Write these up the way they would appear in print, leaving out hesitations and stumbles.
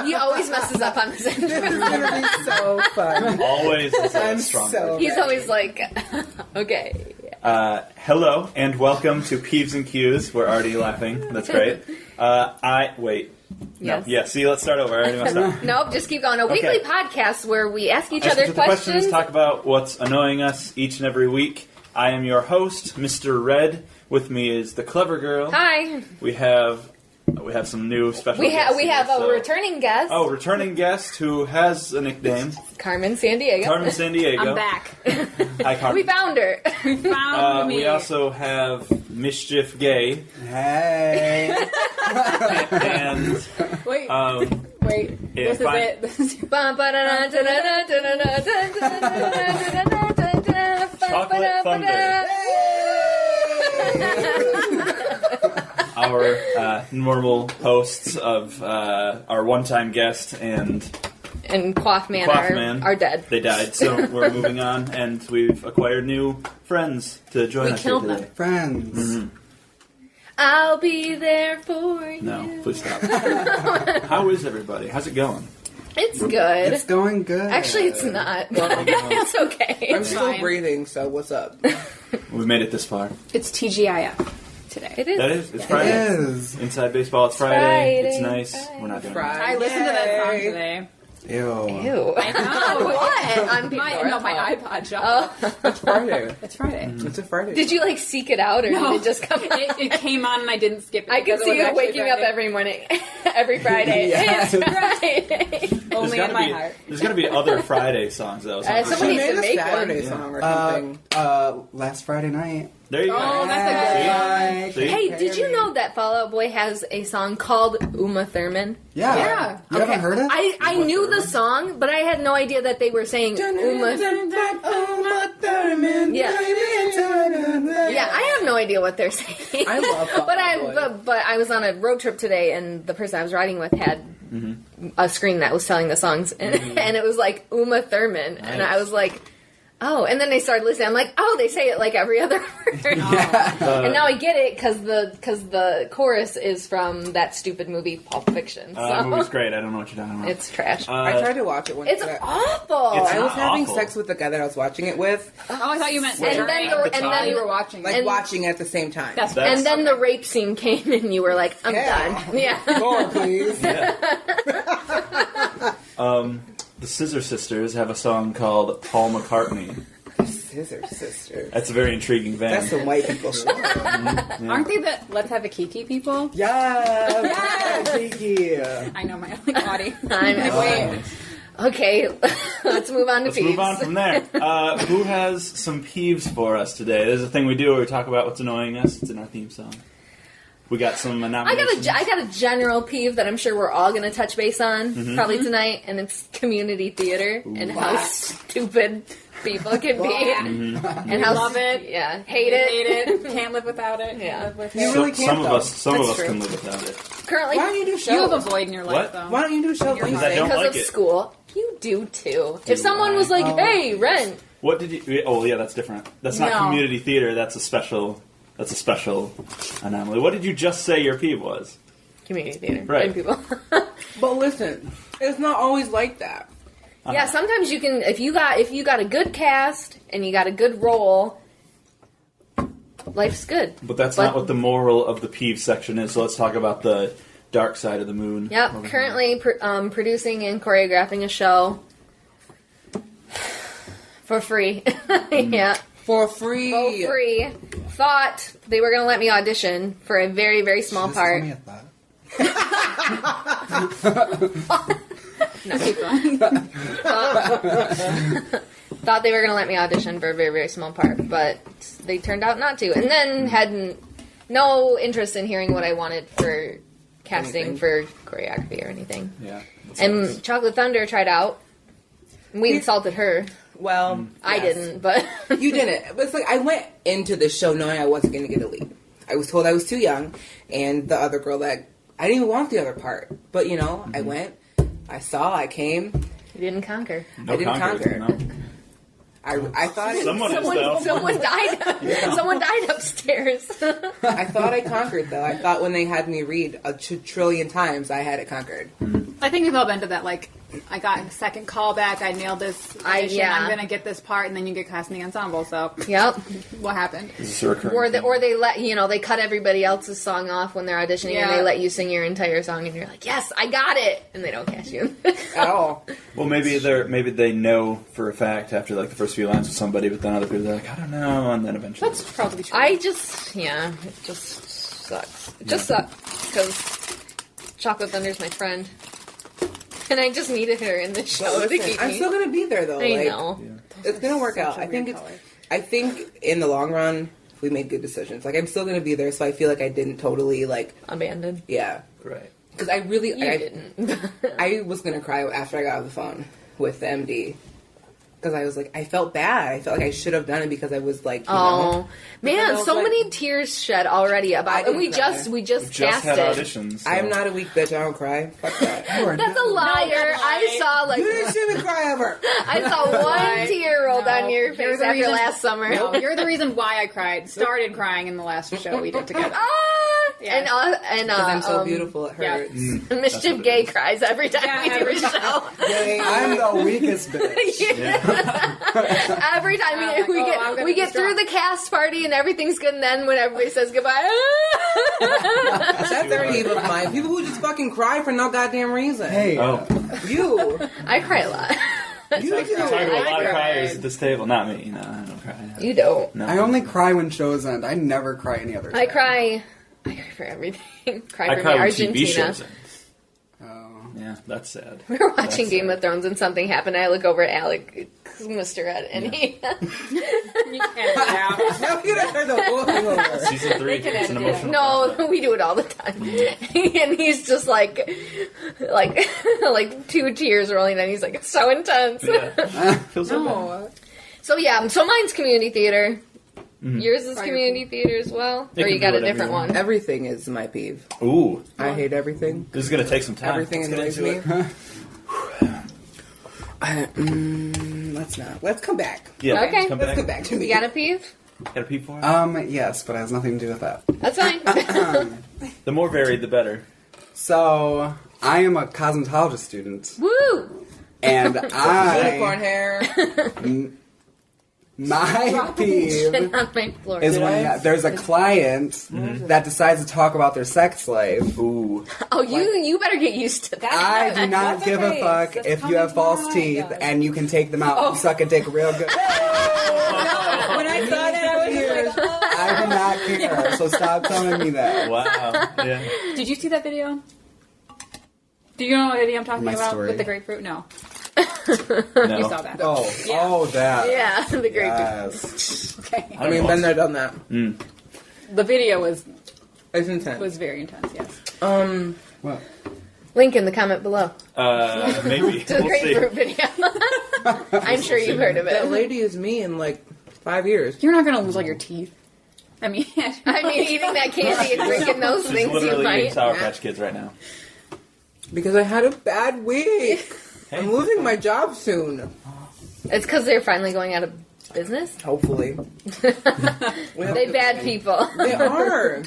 He always messes up on this intro. This is gonna be so fun. Always is a I'm strong so word. He's always like, okay. Hello, and welcome to Peeves and Cues. We're already laughing. That's great. Wait. Yes. No, yeah, see, let's start over. I already messed up. Nope, just keep going. A Okay. weekly podcast where we ask each Ask other each other questions. talk about what's annoying us each and every week. I am your host, Mr. Red. With me is the clever girl. Hi. We have some new special We guests have here, a returning guest. Oh, returning guest who has a nickname. Carmen Sandiego. Carmen Sandiego. I'm back. Hi, Carmen. We found her. Found me. We also have Mischief Gay. Hey. And Wait, if this is I- it. This is Chocolate Thunder. Our normal hosts of our one-time guest and Quaffman are dead. They died, so we're moving on, and we've acquired new friends to join We us here killed today. them. Friends. Mhm. I'll be there for you. No, please stop. How is everybody? How's it going? It's good. It's going good. Actually, it's not. It's okay. I'm still fine. breathing, so what's up? We've made it this far. it's TGIF today. It is. That is, it's It Friday. is. Inside baseball, it's Friday. Friday, It's nice. Friday. We're not doing Friday. I listened to that song Yay. today. Ew. Ew. I know. What? On My iPod shut. Oh. It's Friday. It's Friday. Mm-hmm. It's a Friday. Did you like seek it out, or No. did it just come? It came on and I didn't skip it. I can because it see was you actually waking up Friday. every morning, every Friday. Yes. It's Friday. Only gotta in my be, heart. There's gonna be other Friday songs though. Someone She needs made to a make Saturday one. song or something. Last Friday night. There you go. Oh, that's a good one. See? Hey, did you know that Fall Out Boy has a song called Uma Thurman? Yeah. Yeah. You haven't heard it? I knew the song, but I had no idea that they were saying Uma. Yeah, I have no idea what they're saying. I love Fall but Out Boy. but I was on a road trip today, and the person I was riding with had a screen that was telling the songs, and it was like Uma Thurman, and I was like, oh, and then I started listening. I'm like, oh, they say it like every other word. And now I get it because the chorus is from that stupid movie Pulp Fiction. So That movie's great. I don't know what you're talking about. it's trash. I tried to watch it once. It's but awful. It's I was not having awful. sex with the guy that I was watching it with, Oh, I thought you meant And during. then the- and Oh, then- you were watching. like And- watching at the same time. That's and then the rape scene came, and you were like, I'm Yeah. done. Yeah. More, please. The Scissor Sisters have a song called Paul McCartney. Scissor Sister. That's a very intriguing band. That's some white people shit. Aren't they the Let's Have a Kiki people? Yeah. Kiki. I know my only body. I'm Like, wait. Okay, let's move on to Let's Peeves. move on from there. Who has some peeves for us today? This is a thing we do where we talk about what's annoying us. It's in our theme song. We got some nominations. I got a general peeve that I'm sure we're all going to touch base on probably tonight, and it's community theater and how stupid people can be, and how Love it. Yeah, hate it. Hate it. Can't live without it. Yeah. Live with You it. really can't, some of though. us That's true. can live without it. Currently, Why don't you do shows? You have a void in your life, What? though. Why don't you do shows? You're like Because I that? don't because like of it. school, you do too. If someone was like, Oh. "Hey, rent," What did you? Oh, yeah, that's different. That's not No. community theater. That's a special anomaly. What did you just say your peeve was? community theater, Right. and people. But listen, it's not always like that. Yeah, sometimes you can if you got a good cast and you got a good role, life's good. But that's But- not what the moral of the peeve section is. So let's talk about the dark side of the moon. Yep, Over here. currently producing and choreographing a show for free. Yeah, For free. for free. Thought they were going to let me audition for a very, very small Just part. tell me a thought. Keep going. Thought they were going to let me audition for a very, very small part, but they turned out not to. And then had no interest in hearing what I wanted for casting Anything. for choreography or anything. Yeah. And Chocolate Thunder tried out. We insulted her. Well, I yes. didn't, but You didn't. But it's like I went into the show knowing I wasn't going to get a lead. I was told I was too young, and the other girl that I didn't even want the other part. But you know, I went, I saw, I came. you didn't conquer. No I didn't conquerors, conquer. no. I thought Someone is, though. Someone died. Someone died upstairs. I thought I conquered though. I thought when they had me read a trillion times, I had it conquered. I think we've all been to that. Like, I got a second callback. I nailed this. Audition, yeah. I'm gonna get this part, and then you get cast in the ensemble. So, Yep. what happened? Is this a recurring thing? Or they let they cut everybody else's song off when they're auditioning, and Yeah. they let you sing your entire song, and you're like, yes, I got it, and they don't cast you. At all. Well, maybe they know for a fact after like the first few lines with somebody, but then other people are like, I don't know, and then eventually. That's probably true. it just sucks. It just sucks because Chocolate Thunder's my friend, and I just needed her in the show to keep I'm me. still gonna be there though. I like, know. It's gonna work Such out. a I think weird it's. color. I think in the long run, we made good decisions. Like I'm still gonna be there, so I feel like I didn't totally like. Abandoned. Yeah, Right. because I really. You I didn't. I was gonna cry after I got off the phone with the MD. Because I was like, I felt bad. I felt like I should have done it because I was like, you know. Man, I was so like- many tears shed already I about it. didn't We cry. just Just cast had it. auditions. So. I'm not a weak bitch. I don't cry. Fuck that. That's a liar. I saw like You didn't see me cry ever. I saw one tear roll down your You're face the after reason- last summer. No, you're the reason why I cried. Started crying in the last show we did together. Yeah. And Because I'm so beautiful, it yeah. hurts. That's what Mischief it Gay is. cries every time Yeah, we do every a show. I'm the weakest bitch. Every time I'm like, we I'm get gonna we be get through strong. the cast party and everything's good, and then when everybody says goodbye, That's their evil of mine. People who just fucking cry for no goddamn reason. Hey, Oh. You. I cry a lot. You Talking do. about a lot of cried. criers at this table. Not me. No, I don't cry. You don't. No. I only cry when shows end. I never cry any other time. I cry for everything. Cry I for cry me, when Argentina. TV shows end. Oh. Yeah, that's sad. We were watching That's Game sad. of Thrones and something happened. I look over at Alec, Mr. Ed, and he. You can't get out. Now you done heard the whole thing over. Season 3. can It's an edit it. emotional. No, we do it all the time. And he's just like 2 tears rolling down. He's like, it's so intense. Yeah. Feels so bad. No. So yeah, so mine's community theater. Mm-hmm. Yours is community theater as well? They Or can you got do a whatever different you want. one? Everything is my peeve. Ooh, I hate everything. this is gonna take some time. Everything Let's get annoys into me. it. Let's not. Let's come back. Yeah. Okay. Come Let's back. come back to me. You got a peeve? Got a peep for it? Yes, but it has nothing to do with that. That's fine. The more varied, the better. So, I am a cosmetologist student, Woo! and Unicorn I, hair. my peeve Shit on my floor. is Did when I? there's a client that decides to talk about their sex slave. Ooh. Oh, you better get used to that. I do not That's give okay. a fuck That's if you have false coming teeth right. and you can take them out and suck a dick real good. When I saw that, I was just like, oh. I do not care, so stop telling me that. Wow. Yeah. Did you see that video? Do you know what video I'm talking My about story. with the grapefruit? No. No. You saw that. Oh, oh, that. Yeah, the great. Yes. Okay. I mean, been there, done that. The video was It's intense. very intense, yes. What? Link in the comment below Maybe. to the We'll see. grapefruit video. I'm sure you've heard of That it. lady is me in like 5 years. You're not going to lose all your teeth. I mean, I mean, eating that candy and drinking those She's things, you literally eating might. Sour Patch Kids right now. Because I had a bad week. Hey. I'm losing my job soon. It's because they're finally going out of business. Hopefully. We have They to- bad people. They are.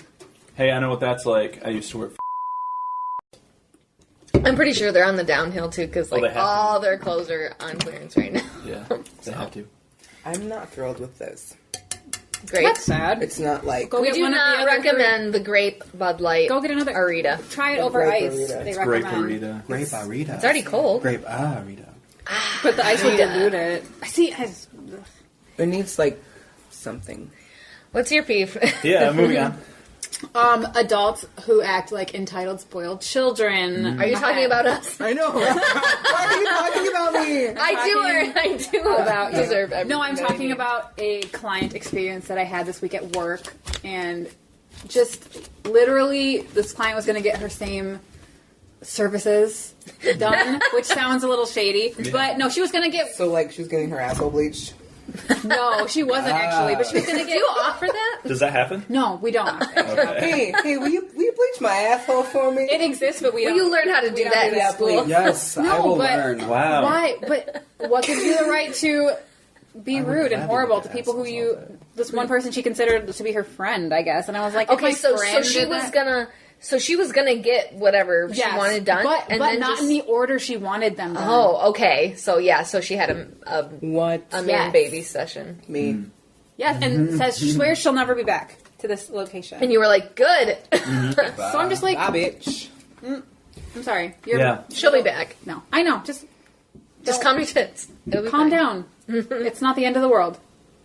Hey, I know what that's like. I used to work. I'm pretty sure they're on the downhill too, because Oh, they like have to. all their clothes are on clearance right now. Yeah, they have to. I'm not thrilled with this. Great. that's sad. It's not like. Go We get do one of the not other recommend the grape Bud Light. Go get another. Arita. Try it The over grape ice. Arita. They It's Great recommend. burrito. Grape Arita. It's already cold. Grape Arita. But the ice would Arita. dilute it. I see. It needs like something. What's your peeve? Yeah, moving on. Adults who act like entitled, spoiled children. Are you talking about us? I know. Why are you talking about me? I do About you. deserve everything. No, I'm talking about a client experience that I had this week at work, and just literally, this client was going to get her same services done, which sounds a little shady, but no, she was going to get. So like she's getting her asshole bleached. No, she wasn't actually, but she was going to Did get. you offer that? Does that happen? No, we don't. Okay. Hey, will you bleach my asshole for me? It exists, but we Will don't. you learn how to do don't that do in that, school? please. Yes, I No, will but- learn. Wow. Why? But what gives you the right to be I would rude and gladly horrible look to at people who assholes you. all day. This one person she considered to be her friend, I guess, and I was like, if Okay, my so friend she did was that- gonna. So she was gonna get whatever she Yes, wanted done, but and but then not just, in the order she wanted them done. Oh, okay. So yeah, so she had What? a man Yes. baby session, Me. Yes, and says she swears she'll never be back to this location. and you were like, "Good, So I'm just like, Bye, bitch. I'm sorry. Yeah. she'll be back. No, I know. Just Just calm your tits. It'll be calm fine." down. It's not the end of the world.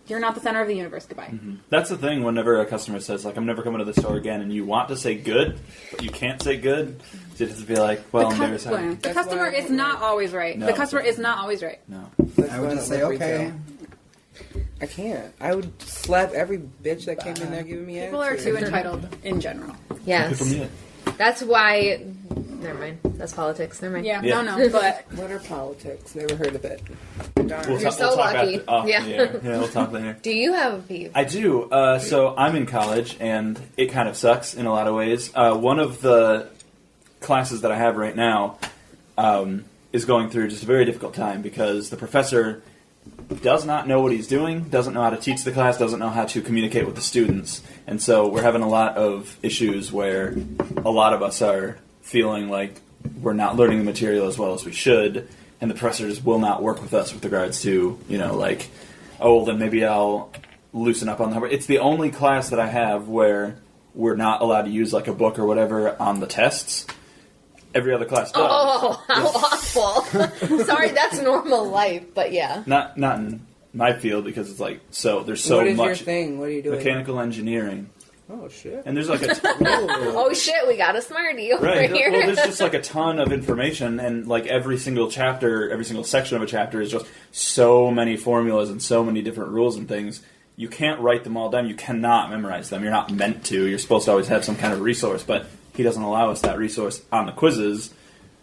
You're not the center of the universe. Goodbye. That's the thing whenever a customer says, like, I'm never coming to the store again, and you want to say good, but you can't say good, you just be like, well, I'm very sorry. The customer is not always right. No. The customer is not always right. No. I would just say, okay. I can't. I would slap every bitch that came in there giving me People are attitude. too entitled in general. Yes, People need it. that's why. Never mind. That's politics. Never mind. Yeah, Yeah. no, but What are politics? Never heard of it. We'll Darn. You're so talk lucky. after, off Yeah. the air. Yeah, we'll talk later. Do you have a peeve? I do. So I'm in college, and it kind of sucks in a lot of ways. One of the classes that I have right now is going through just a very difficult time because the professor does not know what he's doing, doesn't know how to teach the class, doesn't know how to communicate with the students. And so we're having a lot of issues where a lot of us are feeling like we're not learning the material as well as we should, and the professor just will not work with us with regards to, like, oh, then maybe I'll loosen up on the homework. It's the only class that I have where we're not allowed to use, like, a book or whatever on the tests. Every other class does. Oh, how awful! Sorry, that's normal life, but yeah. Not in my field because it's like there's so what is your much thing? What are you doing? mechanical engineering, Oh, shit. and there's like a Oh shit, we got a smartie over right. here. Well, there's just like a ton of information, and like every single chapter, every single section of a chapter is just so many formulas and so many different rules and things. You can't write them all down. You cannot memorize them. You're not meant to. You're supposed to always have some kind of resource, but he doesn't allow us that resource on the quizzes.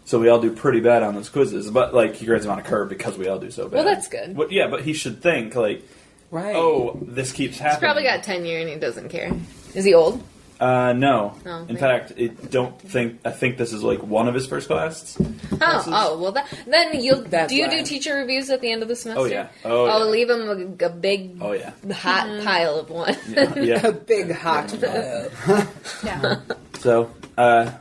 So we all do pretty bad on those quizzes, but like he grades them on a curve because we all do so bad. Well, that's good. But he should think like, Right. oh, this keeps happening. He's probably got tenure and he doesn't care. Is he old? No. Oh, In maybe. fact, I think this is like one of his first classes. Oh, well, then you'll That's do you why. do teacher reviews at the end of the semester? Oh, yeah. Oh, yeah. leave him a big Oh yeah. hot pile of one. Yeah. A big hot pile. yeah. So,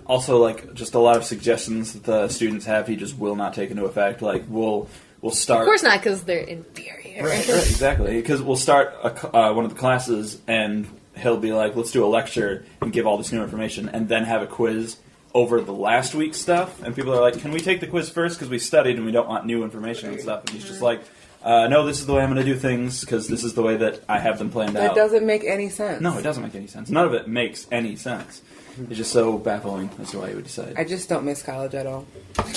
also like just a lot of suggestions that the students have, he just will not take into effect. Like we'll start. Of course not, because they're inferior. Right, exactly. Because we'll start one of the classes, and he'll be like, "Let's do a lecture and give all this new information, and then have a quiz over the last week's stuff." And people are like, "Can we take the quiz first because we studied and we don't want new information and stuff?" And he's just like, "No, this is the way I'm going to do things because this is the way that I have them planned That out." doesn't make any sense. No, it doesn't make any sense. None of it makes any sense. It's just so baffling as to why you would decide. I just don't miss college at all.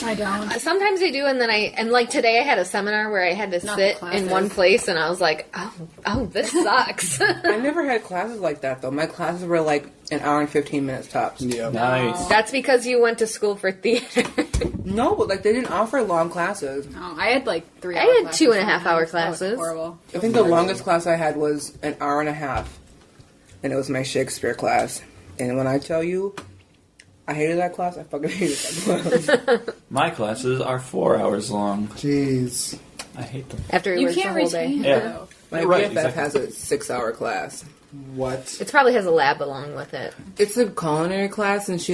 I don't. Sometimes I do, and then like today I had a seminar where I had to Not sit the in classes. one place, and I was like, oh, this sucks. I never had classes like that, though. My classes were like an hour and 15 minutes tops. Yeah. Nice. That's because you went to school for theater. No, but like they didn't offer long classes. Oh, I had like 3 I hour had classes 2.5 sometimes. hour That was classes. horrible. I think the longest class I had was an hour and a half, and it was my Shakespeare class. And when I tell you, I hated that class. I fucking hated that class. My classes are 4 hours long. Jeez. I hate them. After he You works the can't whole day. retain Yeah. it, though. My Right, BFF exactly. has a 6-hour class. What? It probably has a lab along with it. It's a culinary class, and she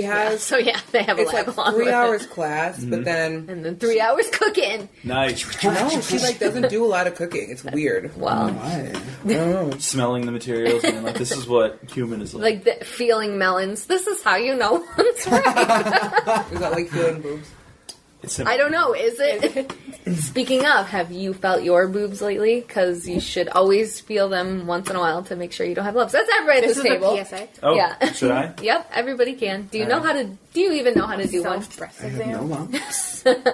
has. So yeah, they have a It's lab like along 3 with hours it. class, but then And then 3 hours cooking. Nice. no, she like doesn't do a lot of cooking. It's weird. Well, Why? I don't know. Smelling the materials and like this is what human is like. like feeling melons. This is how you know one's right. Is that like feeling boobs? It's I don't know. Is it? Speaking of, have you felt your boobs lately? Because you should always feel them once in a while to make sure you don't have lumps. That's everybody at This this is table. the PSA. Oh, Yeah. should I? Yep, everybody can. Do you All know right. how to? Do you even know how to do one? Self-breast I have no exam. lumps. Don't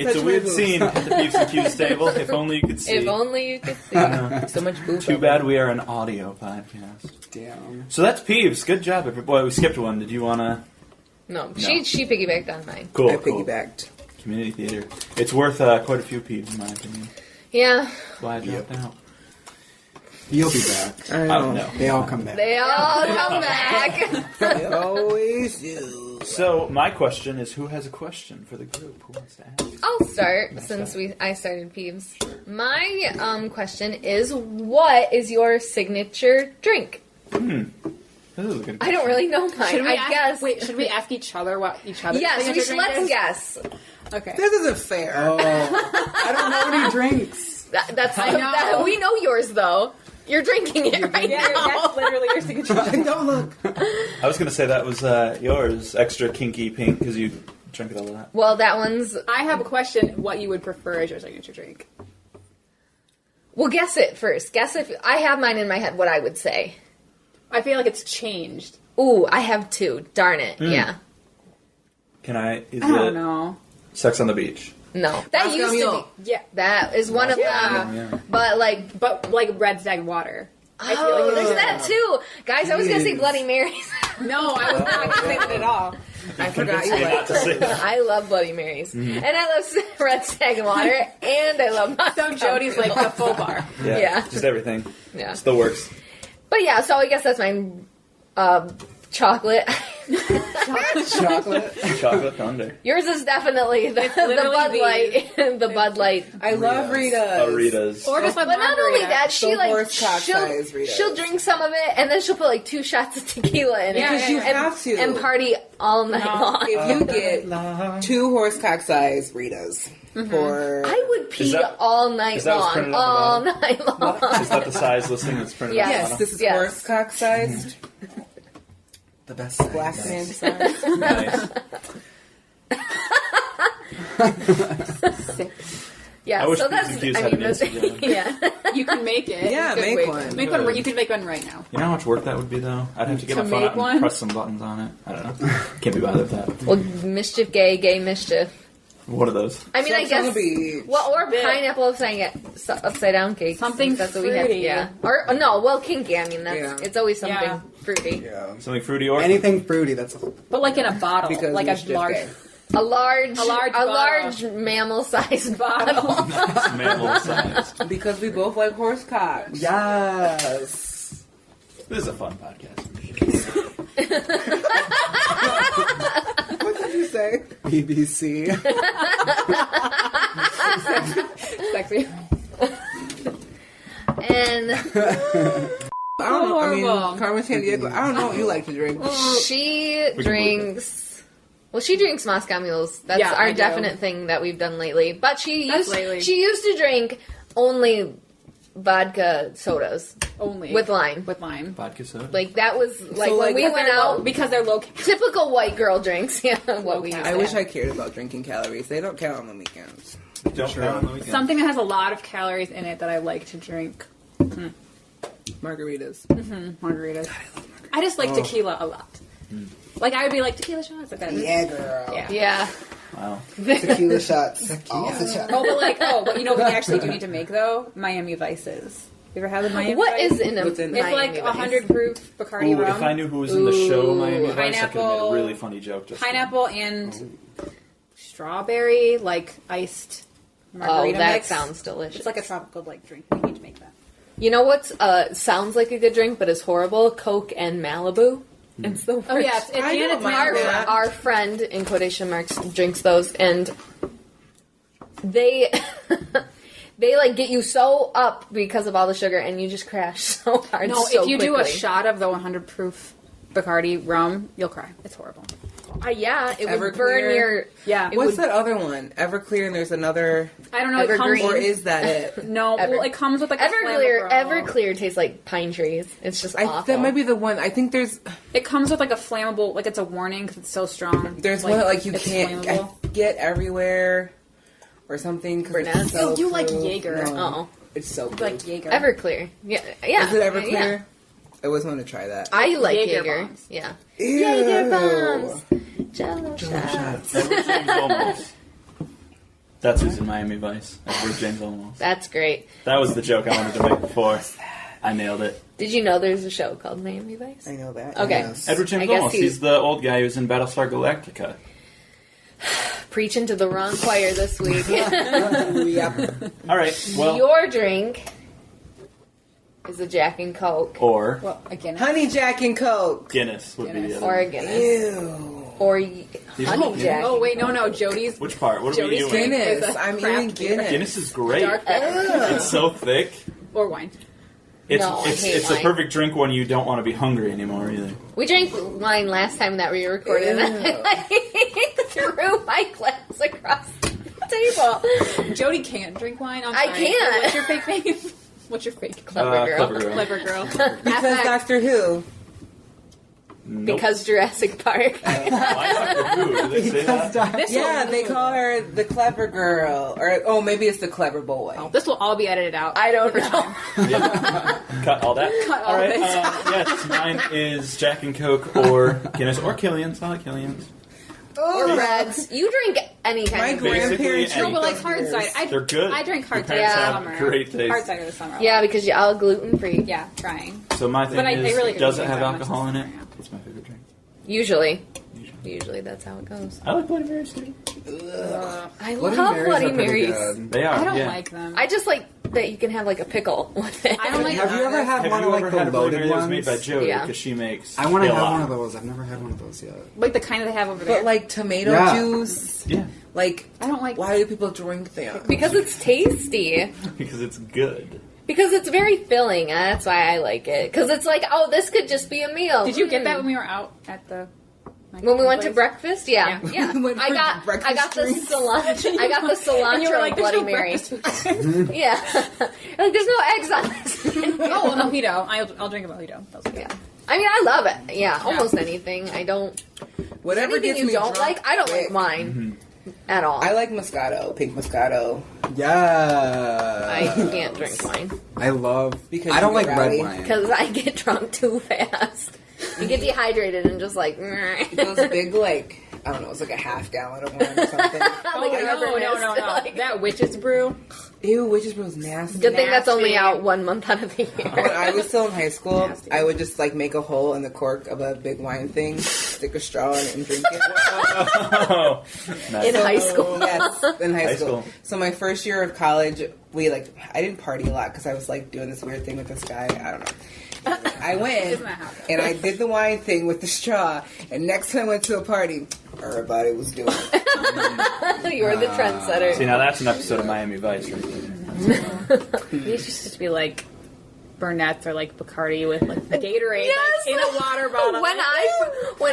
It's touch a my weird boobs. scene at the Peeves and Q's table. If only you could see. If only you could see. So much boob. Too bad we are an audio podcast. Damn. So that's Peeves. Good job, everybody. Boy, we skipped one. Did you want to? No, she piggybacked on mine. Cool. I cool. piggybacked. Community theater. It's worth quite a few Peeves, in my opinion. Yeah. That's why I dropped out. You'll be back. I Oh, know. no. They all come back. They all come back. They always do. So my question is, who has a question for the group? Who wants to ask? I'll start since I started Peeves. My question is, what is your signature drink? This is a good I don't really know mine. Should we I guess. Wait, should we ask each other what each other? Yes, let's guess. Okay. This isn't fair. Oh, I don't know any drinks. That's I know. we know yours though. You're drinking it right Yeah, now. that's literally your signature drink. Don't look. I was going to say that was yours, extra kinky pink, because you drank it all of that. Well, that one's. I have a question. What you would prefer as your signature drink? Well, guess it first. Guess if I have mine in my head. What I would say. I feel like it's changed. Ooh, I have two. Darn it. Yeah. Can I? Is I don't it know. Sex on the Beach? No, that Moscow used Mule. to be. Yeah, That is one of them. Yeah. But like, but like red stag water. I feel oh, like there's that too, guys. I was gonna say Jeez. Bloody Marys. No, I was not going to say that at all. I forgot you Not liked to it. say that. I love Bloody Marys, and I love Red Stag and Water, and I love So Moscow Jody's like the full bar. Yeah. Just everything. Yeah. It's the works. But yeah, so I guess that's my chocolate. Chocolate. Chocolate Thunder. Yours is definitely the literally Bud the- Light. The Bud Light. I love Ritas. Rita's. Or just my But not only that, she So like horse cock size Ritas. she'll drink some of it, and then she'll put like 2 shots of tequila in it, Because you and, have to. and party all night long. If you get 2 horsecock size Ritas for I would pee that- all night is that what's long, printed on all the night long. Is that the size listing that's printed Yes. on the yes, bottom? this is Yes. horsecock sized The best size. black man size. Nice. Yeah, I wish so Peeves that's and Peeves I had mean, an that's, Instagram. yeah. You can make it. Yeah, Good make way. one. Make one. You can make one right now. You know how much work that would be, though? I'd have to get To my phone make out one? and press some buttons on it. I don't know. Can't be bothered with that. Well, mischief, gay mischief. What are those? I mean, I Sex on guess. the beach. Well, or Bit. pineapple upside down cake. Something that's what we had. fruity. Yeah. Or no, well, kinky. I mean, that's Yeah. it's always something Yeah. fruity. Yeah. Something fruity or? Anything fruity, that's But like in a bottle. Because like a it's just large gay. A large bottle. mammal-sized bottle. mammal sized. Because we both like horsecocks. Yes. This is a fun podcast. What did you say? BBC. Sexy. And I don't know. I Horrible. mean, Carmen Sandiego. I don't know what you like to drink. she can drinks. Well, she drinks Moscow Mules. That's Yeah, our I do. definite thing that we've done lately. But she That's used lately. she used to drink only vodka sodas Only. with lime. With lime. Vodka soda. Like that was like So, when like, we if went They're low- out. because they're low Typical white girl drinks. Yeah, what we used I to wish have. I cared about drinking calories. They don't count on the weekends. Don't count on the weekend. Something that has a lot of calories in it that I like to drink. Margaritas. Margaritas. I just like tequila a lot. Like I would be like tequila shots. Like that. Yeah, girl. Yeah. Yeah. Wow. Tequila shots. All the shots. But you know what we actually do need to make though? Miami Vices. You ever had the Miami What Vice? is in a What's in It's Miami like Vice? 100 proof Bacardi Ooh, rum. if I knew who was in the show Miami Vice, I could have made a Pineapple- really funny joke. Just Pineapple and strawberry, like iced Oh, margarita that mix. sounds delicious. It's like a tropical like drink. We need to make that. You know what's sounds like a good drink, but is horrible? Coke and Malibu. It's the worst. Oh yeah, it's I and don't it's mind Malibu. that. Our friend in quotation marks drinks those, and they they like get you so up because of all the sugar, and you just crash so hard. No, so if you do a quickly. shot of the 100 proof Bacardi rum, you'll cry. It's horrible. Yeah, it would Everclear. burn your. Yeah. It What's would- that other one? Everclear, and there's another. I don't know. It comes Evergreen. Or is that it? no. Ever- Well, it comes with like a Everclear. flammable. Everclear tastes like pine trees. It's just awful. That might be the one. I think there's It comes with like a flammable. Like it's a warning because it's so strong. one that like you it's can't flammable. get everywhere or something. 'cause it's Burnett? so Oh, you like cool. Jaeger. Oh, It's so It's good. like Jaeger. Everclear. Yeah, yeah. Is it Everclear? Yeah. I always want to try that. I like Jaeger Jaeger. bombs. Yeah. Ew. Jaeger bombs. Jello shots. Edward James Olmos. That's who's in Miami Vice. Edward James Olmos. That's great. That was the joke I wanted to make before. I nailed it. Did you know there's a show called Miami Vice? I know that. Okay. Yes. Edward I James guess Olmos. He's the old guy who's in Battlestar Galactica. Preaching to the wrong choir this week. Yep. All right. Well, Your drink is a Jack and Coke. Or Well, again, Honey Jack and Coke. Guinness would be the Guinness. other Or a one. Guinness. Ew. Or These Honey are- Jack. Oh wait, no, Jody's. Which part? What are we Jody's doing? drink is Guinness. a I'm craft eating beer. Guinness. Guinness is great. Dark It's so thick. or wine. It's No, I hate it's a wine. perfect drink when you don't want to be hungry anymore either. We drank wine last time that we recorded, and I threw my glass across the table. Jody can't drink wine. I'm I sorry. can't. What's your fake name? What's your fake? Clever girl. Clever girl. Clever girl. Because Doctor Who. Nope. Because Jurassic Park. Why Doctor Who? Did they say that? This Yeah, will, they call her the clever girl. Or, maybe it's the clever boy. this will all be edited out. I don't know. Yeah. Cut all that. Cut all all right. this. Yes, mine is Jack and Coke or Guinness or Killian's. I like Killian's. Or Reds. You drink any My kind of beer. grandparents Basically No, but like drink hard those cider. beers. They're good. I drink hard Your cider parents this have summer. great taste. Hard cider this summer. Yeah, because you're all gluten free. Yeah, trying. So my thing But I is, really does it drink have that much alcohol in this it? summer, It's my favorite drink. Usually. Usually that's how it goes. I like Bloody Marys too. I Bloody love Marys Bloody are pretty Marys. good. They are. I don't yeah. like them. I just like that you can have like a pickle with it. I don't like. Have you ever had Have one you of ever like had the a Bloody Mary loaded that was ones? made by Jody? Yeah. Because she makes. I want to a have lot. one of those. I've never had one of those yet. like the kind that they have over there. But like tomato Yeah. juice. Yeah, Like, I don't like. why do people drink them? Because it's tasty. because it's good. Because it's very filling. That's why I like it. Because it's like, oh, this could just be a meal. Did you get that when we were out at the? When we went to place? breakfast? Yeah. Yeah. Yeah. Went I for got breakfast the drinks. cilantro. I got the cilantro And you were like, "There's Bloody no Mary. breakfast food." Yeah. Like, there's no eggs on this. Oh, a mojito. I'll drink a mojito. That was good. Yeah. I mean, I love it. Yeah, almost anything. I don't. Whatever Anything gets you me don't drunk like, I don't quick. like wine at all. I like Moscato, pink Moscato. Yeah. I can't drink wine I love. Because I don't you like get red rowdy. wine. because I get drunk too fast. You get dehydrated and just like. Those big, like, I don't know, it's like a half gallon of wine or something. Oh Like an no, Ernest, like- that witch's brew. Ew, witch's brew's nasty. Good thing that's only Nasty. out 1 month out of the When year. I was still in high school, Nasty. I would just like make a hole in the cork of a big wine thing, stick a straw in it, and drink it. Oh, nice. In high school. Yes, in high High school. school. So my first year of college, I didn't party a lot because I was like doing this weird thing with this guy. I don't know. I went Isn't that how it goes? and I did the wine thing with the straw. And next time I went to a party, everybody was doing it. You were the trendsetter. See, now that's an episode of Miami Vice right there. These used to be like Burnett's or like Bacardi with like Gatorade Yes! like, in a water bottle. When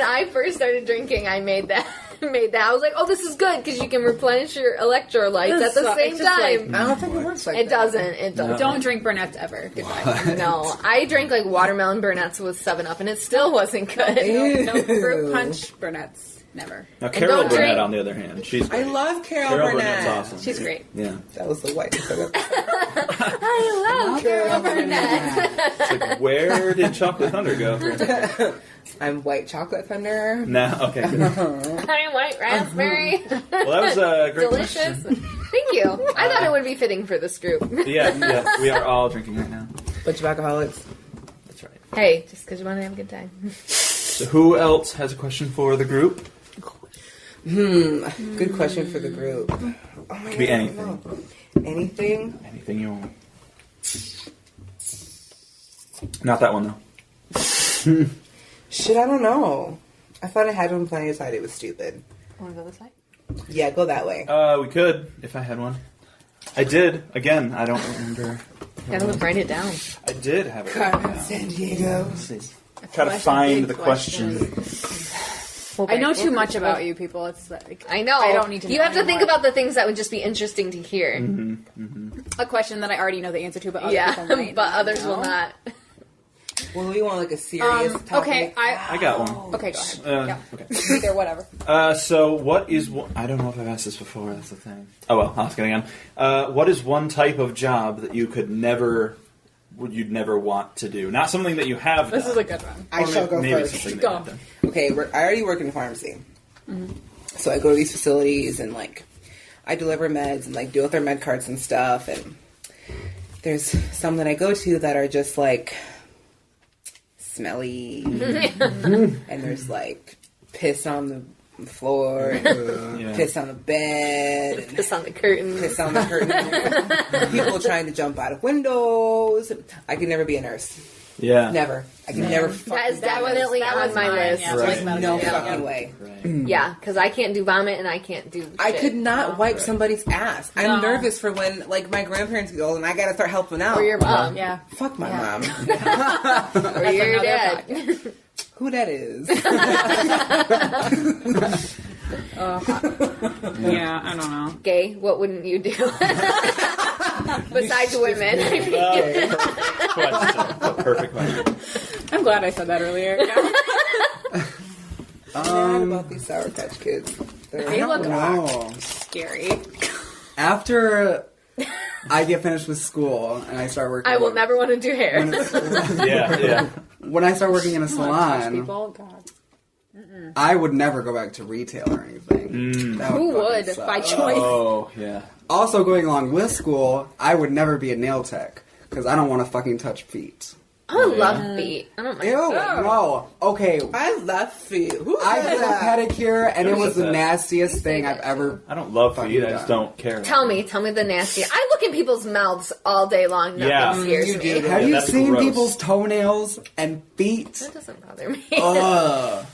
I first started drinking, I made that. I was like, oh, this is good because you can replenish your electrolytes at the So same it's just like- time. I don't think it works like It that. doesn't. It doesn't. Don't drink Burnett's ever. Goodbye. No, I drank like watermelon Burnett's with 7-Up, and it still wasn't good. No fruit punch Burnett's. Never. Now, Carol don't Burnett, drink- on the other hand, she's I great. love Carol Carol Burnett. Burnett's awesome. She's great. Yeah. That was the white. I love Carol Burnett. It's like, where did Chocolate Thunder go? I'm white chocolate thunder. No, okay. Good. I'm white raspberry. Well, that was a great Delicious. question. Thank you. I thought it would be fitting for this group. Yeah, we are all drinking right now. Bunch of alcoholics. That's right. Hey, just because you want to have a good time. So, who else has a question for the group? Good question for the group. Oh my Could be God, I don't anything. know. Anything? Anything you want. Not that one though. Shit, I don't know. I thought I had one plenty aside. It was stupid. Want to go this way? Yeah, go that way. We could if I had one. I did. Again, I don't remember. Gotta write it down. I did have it. Carmen San Diego. Let's see. Try to find the question. I know too much about you people. It's like I know. I don't need to You know have to think anymore. about the things that would just be interesting to hear. a question that I already know the answer to, but other Yeah, people might but others will know. not. Well, we want like a serious topic. Okay, I got one. okay, go ahead. Yeah. Okay. Either, whatever. So what is one... I don't know if I've asked this before. That's the thing. Oh well, I'll ask it again. What is one type of job that you'd never want to do? Not something that you have. This done. is a good one. I shall go Maybe it's first. something that Go. you've done. Okay, I already work in a pharmacy. So I go to these facilities and like I deliver meds and like deal with their med cards and stuff. And there's some that I go to that are just like smelly, and there's like piss on the on the floor, and piss on the bed, and Piss on the curtain. piss on the curtain. People trying to jump out of windows. I could never be a nurse. Yeah. Never. I could never. That is definitely that on was my mine, list. yeah. Right. Like No medical. fucking way. Right. Yeah, because I can't do vomit and I can't do. I shit. could not wipe somebody's ass. I'm No. nervous for when, like, my grandparents get old and I gotta start helping out. Or your mom. Yeah. Fuck my mom. Or your another dad. Who that is? Yeah, I don't know. Gay, what wouldn't you do? Besides women. Perfect question. I'm glad I said that earlier. Mad about these Sour Patch Kids. They look No. scary. After I get finished with school and I start working, I will never want to do hair. Yeah. When I start working in a Touch salon, people, God. I would never go back to retail or anything. That Who fucking would, suck. by choice? Oh, yeah. Also, going along with school, I would never be a nail tech because I don't want to fucking touch feet. I love feet. I don't mind. Ew, no. Okay, I love feet. Who I does did a that? pedicure and it was the that. nastiest thing I've ever. I don't love Fucking feet. I just done. don't care. Tell me the nasty. I look in people's mouths all day long. Nothing Yeah. scares You me. do. Have you that's seen gross. people's toenails and feet? That doesn't bother me. Ugh.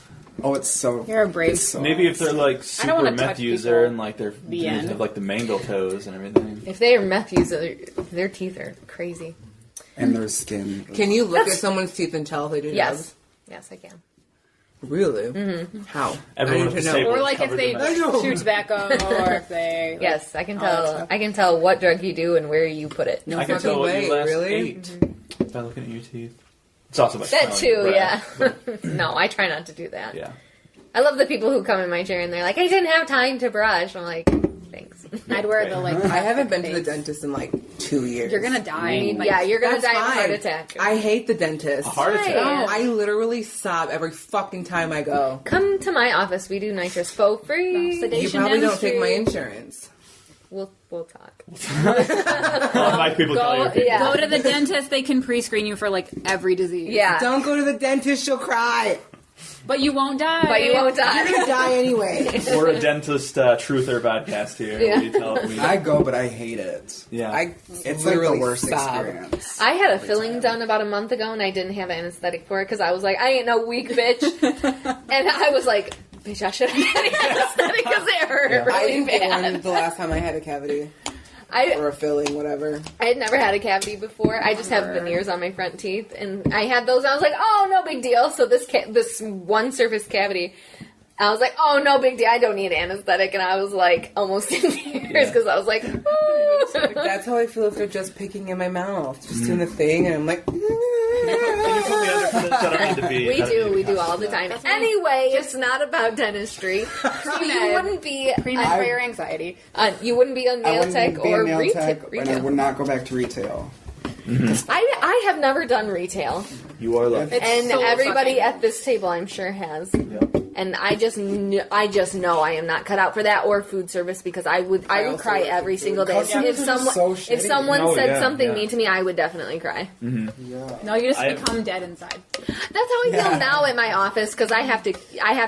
Oh, it's so. You're a brave it's so Maybe if they're like I don't super wanna meth touch user people. and like they're The end. have like the mangle toes and everything. If they are meth users, their teeth are crazy. and their skin. Can you look at someone's teeth and tell if they do Yes. drugs? Yes, I can. Really? How? Everyone I need with to know. disabled Or like if covered they in meth. chew tobacco, or if they like, Yes, I can all that tell. stuff. I can tell what drug you do and where you put it. No I can fucking tell what way, you last really? ate by looking at your teeth. It's also by That smelling your too, breath, yeah. No, I try not to do that. Yeah. I love the people who come in my chair and they're like, I didn't have time to brush. I'm like, thanks. I'd wear the like. I haven't been to the Thanks. dentist in like 2 years. You're gonna die. Like, Yeah, you're gonna That's die of a heart fine. attack. I hate the dentist. A heart attack. Why? I literally sob every fucking time I go. Come to my office. We do nitrous for free. No, sedation. You probably don't take my dentistry. insurance. We'll talk. My people call Go, your people. yeah. Go to the dentist. They can pre-screen you for like every disease. Yeah. Don't go to the dentist, she'll cry. but you won't die. But you won't You're die. gonna die anyway. We're a dentist truther podcast here. Yeah. We tell we, I go, but I hate it. yeah. It's like the literally worst sob. experience. I had a filling done about a month ago and I didn't have anesthetic for it because I was like, I ain't no weak bitch. And I was like, bitch, I should have had anesthetic because it hurt I really didn't get one bad. the last time I had a cavity. I Or a filling, whatever. I had never had a cavity before. I just have veneers on my front teeth, and I had those. I was like, "Oh, no big deal." So this one surface cavity, I was like, "Oh, no big deal. I don't need anesthetic." And I was like, almost in tears because I was like, "Ooh." That's how I feel if they're just picking in my mouth, just doing the thing, and I'm like, We do all the time. Anyway, it's not about dentistry. So you wouldn't be Pre-med for your anxiety. you wouldn't be a I nail wouldn't tech be or a nail tech, and I retail. would not go back to retail. I have never done retail, You are lucky. and so everybody fucking- at this table, I'm sure, has. Yep. And I just know I am not cut out for that or food service because I would also cry like every food single day. Customers If are just someone so if shitty. someone Oh, said yeah, something yeah. mean to me, I would definitely cry. No, you just I- become dead inside. That's how I feel now in my office because I have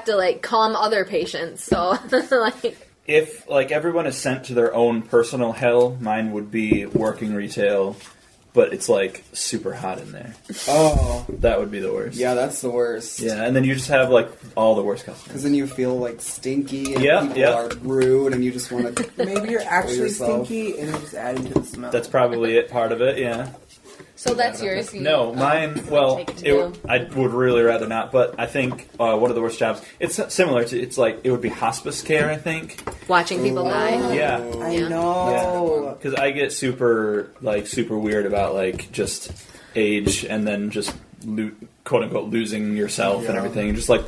to like calm other patients. So like If like everyone is sent to their own personal hell, mine would be working retail, but it's like super hot in there. Oh, That would be the worst. yeah, that's the worst. Yeah, and then you just have like all the worst customers. Because then you feel like stinky and Yeah, people yeah. are rude and you just want to. maybe you're actually yourself. stinky and you're just adding to the smell. That's probably it. Part of it, yeah. so that's yours. You- No, mine. Well, Take it to I would really rather not. But I think one of the worst jobs. It's similar to. It's like it would be hospice care. I think. watching people die. Yeah. I Yeah. know. Because I get super weird about like just age and then just quote unquote losing yourself and Yeah. everything. And just like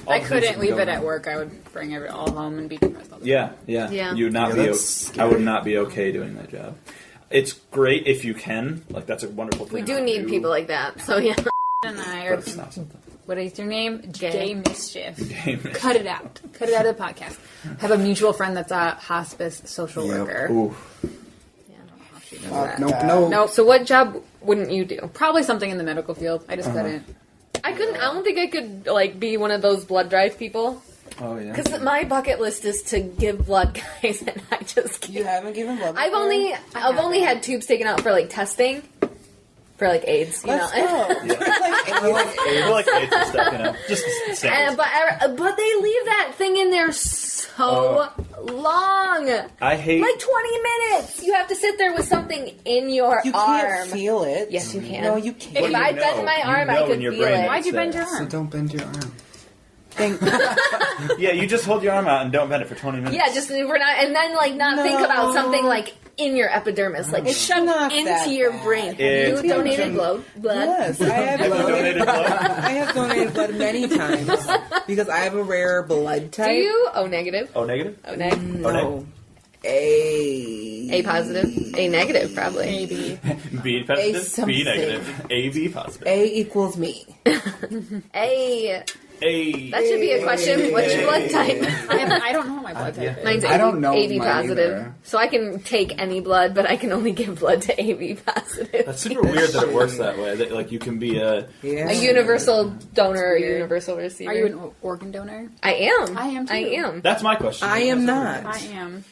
all I the things that couldn't leave go it at on. work. I would bring it all home and be depressed all the time. Yeah. Yeah. You would not Yeah, be. that's I would not be okay doing that job. It's great if you can. Like that's a wonderful thing. We do to need people like that. So yeah. And I But are, it's not something. what is your name? Gay. Gay Mischief. Gay Mischief. Cut it out. Cut it out of the podcast. Have a mutual friend that's a hospice social Yep. worker. Ooh. No. Nope. So what job wouldn't you do? Probably something in the medical field. I just couldn't. I don't think I could like be one of those blood drive people. Oh yeah. Because my bucket list is to give blood, guys, and I just can't. You haven't given blood. I've only had tubes taken out for like testing, for like AIDS, you Let's know. go. We're like AIDS and stuff, you know. Just standards. But they leave that thing in there so long. I hate. Like 20 minutes. You have to sit there with something in your You arm. can't feel it. Yes, you can. No, you can't. What If do you I bent know? my You arm, know I could in your feel brain it. Why'd you bend your So arm? don't bend your arm. Yeah, you just hold your arm out and don't bend it for 20 minutes. Yeah, just we're not, and then like not think about something like in your epidermis, like It's shoved not into that your bad. brain. It's You donated blood. Yes, I have Have you donated blood? I have donated blood many times because I have a rare blood type. Do you? O negative. O negative? O negative. No. A A positive. A negative, probably. Maybe. B positive. B something. negative. A B positive. A equals me. A. A. That should be a question. What's your blood type? I don't know what my blood type is. Mine's I don't know AB mine positive. either. So I can take any blood, but I can only give blood to AB positive. That's super weird that it works that way. That like you can be a. Yeah. A universal donor or Weird. universal receiver. Are you an organ donor? I am. I am, too. I am. That's my question. I am not. I am.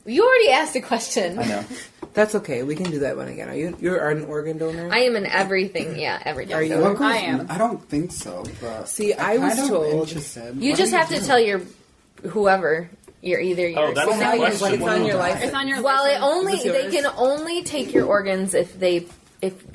You already asked a question. I know. That's okay. We can do that one again. You're an organ donor? I am in everything. Yeah, everything. Are you? What goes- I am. I don't think so. But See, I was kind of told- interested. You What just do have to do? tell your whoever you're either your. Oh, that's Well, the now you- question. it's on your license. It's on your well, it license. only Is it they yours? can only take your organs if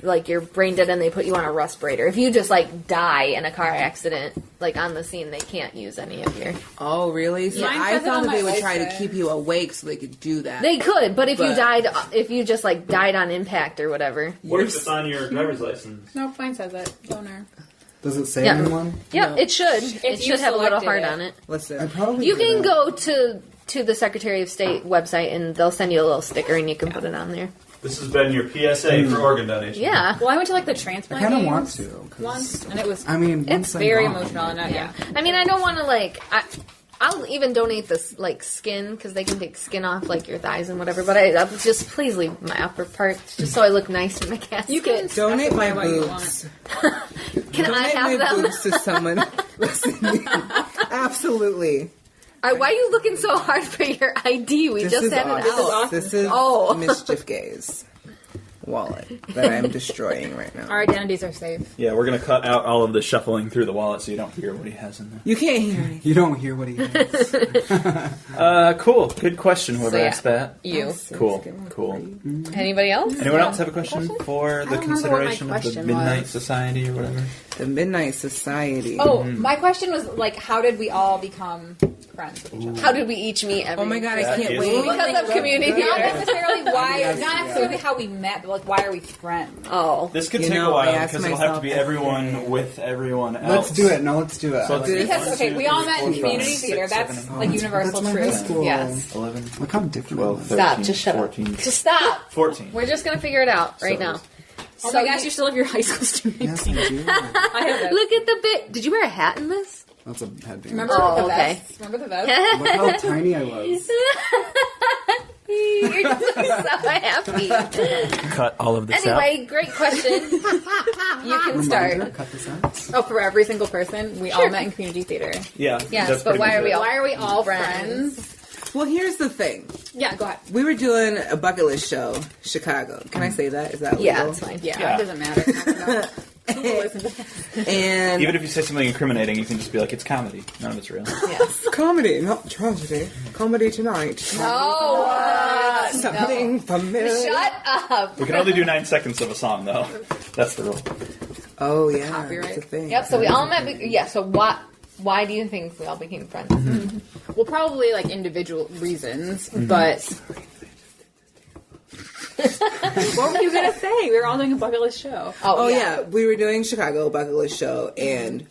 like you're brain dead and they put you on a respirator. If you just like die in a car accident, like on the scene, they can't use any of your. Oh, really? See, Mine I says it thought on that they my would try to license. keep you awake so they could do that. They could, but if you But- died, if you just like died on impact or whatever. What if it's on your driver's license? No, mine says it. Donor. Does it say Yeah. anyone? Yep, No. it should. It you should have a little selected heart it. on it. I Listen, probably You can didn't. go to the Secretary of State website and they'll send you a little sticker and you can put it on there. This has been your PSA for organ donation. Yeah. Well, I went to like the I transplant kind of games want to. 'Cause, once, and it was I mean, It's once I'm very gone, emotional. And yeah. I mean, I don't want to like. I'll even donate this like skin because they can take skin off like your thighs and whatever. But I just please leave my upper parts just so I look nice in my casket. You can donate my specify what you boobs. Can I Donate have my them? boobs to someone listening. Absolutely. Why are you looking so hard for your ID? We This just is had it awesome. out. This is Oh. Mischief Gay's wallet that I'm destroying right now. Our identities are safe. Yeah, we're gonna cut out all of the shuffling through the wallet so you don't hear what he has in there. You can't hear anything. You don't hear what he has. Cool. Good question. Whoever So, yeah. asked that. You. Cool. Cool. Anybody else? Anyone else have a question for the don't remember what my consideration of the question Midnight was. Society or whatever? The Midnight Society. Oh, my question was like, how did we all become friends with each other? How did we each meet every Oh my god, I That can't is- wait. Because of community Not theater. necessarily why, Yes, not necessarily how we met, but like why are we friends? Oh. This could You take know, a while I asked because it'll have to myself be that everyone today. with everyone else. Let's do it. No, let's do it. So I let's like do it. Because okay, we all met in community 6, theater. 7, That's 8, like universal That's my high truth. school. Yes. 11, Look how different 12, it is. 13, Stop, just shut up. 14, Just stop. 14. We're just gonna figure it out right So- now. Oh So my gosh, you still have your high school student. Yes, I do. I have it. Look at the bit. Did you wear a hat in this? That's a headband. Remember Oh, the okay. vest? Remember the vest? Look how tiny I was. You're just so happy. Cut all of this Anyway, great question. You can Reminder, start. cut this out. Oh, for every single person, we all Sure. met in community theater. Yeah. Yes, that's but pretty why much are we it. all- Why are we all friends? Well, here's the thing. Yeah, go ahead. We were doing a bucket list show, Chicago. Can I say that? Is that legal? Yeah, it's fine. Yeah, Yeah. it doesn't matter. I don't know. Who will listen to this? And Even if you say something incriminating, you can just be like, it's comedy. None of it's real. Yes. comedy, not tragedy. Comedy tonight. No. Something familiar. Shut up. We can only do 9 seconds of a song, though. That's the rule. Oh yeah, Copyright. that's a thing. Yep. So we all met. Yeah. So what? Why do you think we all became friends? Well, probably like individual reasons, but. What were you gonna say? We were all doing a bucket list show. Oh yeah, we were doing Chicago bucket list show, and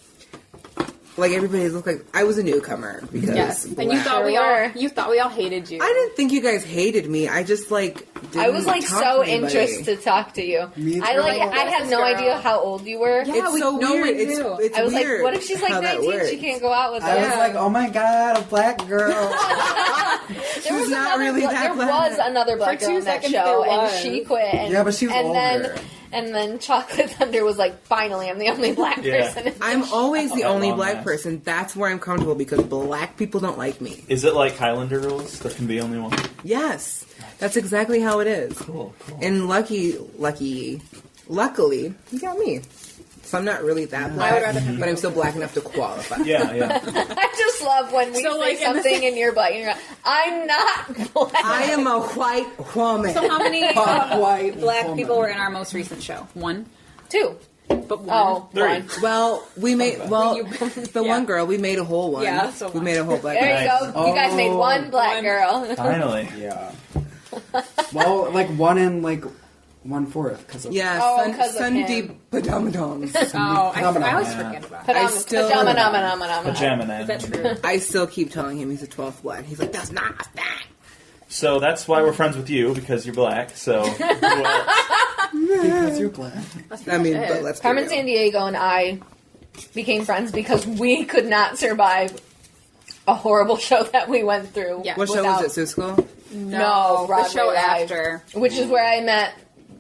like everybody looked like I was a newcomer because Yes, and you black. thought we Sure all were. hated you. I didn't think you guys hated me. I just like didn't I was like talk so to anybody. interested to talk to you. Me I too. like. Like, I had this no girl. idea how old you were. Yeah, It's we- so no weird. one knew. It's I was weird like, what if she's like how that 19? She works. can't go out with I us. was like, oh my god, a black girl. She was not really that There black. was another black For girl 2 in that seconds show, there and was. she quit. And, Yeah, but she was and older. then And then Chocolate Thunder was like, finally, I'm the only black person. I'm always the That only long black mask. person. That's where I'm comfortable because black people don't like me. Is it like Highlander rules? There can be only one. Yes, that's exactly how it is. Cool. And luckily, you got me. So I'm not really that black, but I'm still black enough to qualify. Yeah. I just love when we So, say like, something and you're black. And you're like, I'm not black. I am a white woman. So how many White black woman. people were in our most recent show? One? 2. But one? Oh, Three. 1. Well, we made the one girl. We made a whole one. Yeah, so we made a whole black. There you Nice. go. You guys made one black One. girl. Finally. Yeah. Well, like 1 and like 1/4 because of Yeah, Oh, 'cause of Sundeep Padamadons. Oh, I always Yeah. forget about it. Pajama, I still- Pajama Man. Is that true? I still keep telling him he's a 12th black. He's like, that's not that. So that's why we're friends with you, because you're black. So who else? because you're black. I mean, but let's be Carmen real. Sandiego and I became friends because we could not survive a horrible show that we went through. Yeah. What show without- was it, Sioux School? No, the Broadway show Live. after. Which is where I met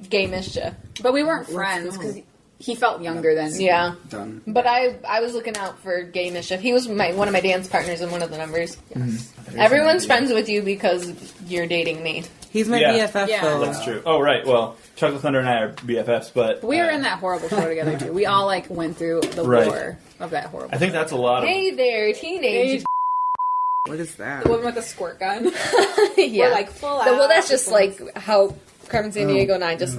Gay Mischief. But we weren't friends because he felt younger than me. Yeah. Done. But I was looking out for Gay Mischief. He was one of my dance partners in one of the numbers. Yes. Everyone's friends with you because you're dating me. He's my Yeah. BFF, Yeah. though. That's true. Oh, right. Well, Chocolate Thunder and I are BFFs, but We were in that horrible show together too. We all like went through the Right. war of that horrible. I think that's a lot of. Hey there, teenage. What is that? The woman with the squirt gun. Yeah. We're like full out. Well, that's just like how Carmen Sandiego and I just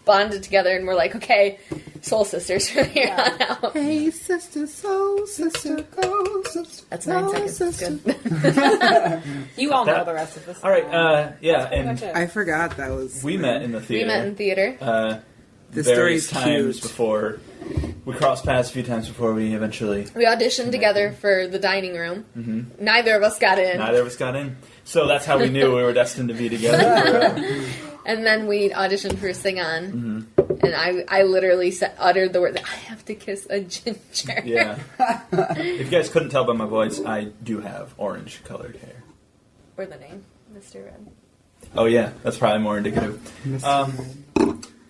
bonded together and we're like, okay, soul sisters from here on out. Hey, sister, soul, sister, go, sister. That's 9 soul, seconds. It's sister. good. You all know That- the rest of this. All right. Yeah, That's pretty and much it. I forgot that was. we met in the We theater. met in theater. This various story's times cute. before. We crossed paths a few times before we eventually. We auditioned together for the dining room. Mm-hmm. Neither of us got in. Neither of us got in, so that's how we knew we were destined to be together. And then we auditioned for Sing On. Mm-hmm. And I literally uttered the word, I have to kiss a ginger. Yeah. If you guys couldn't tell by my voice, I do have orange-colored hair. Or the name, Mr. Red. Oh yeah, that's probably more indicative.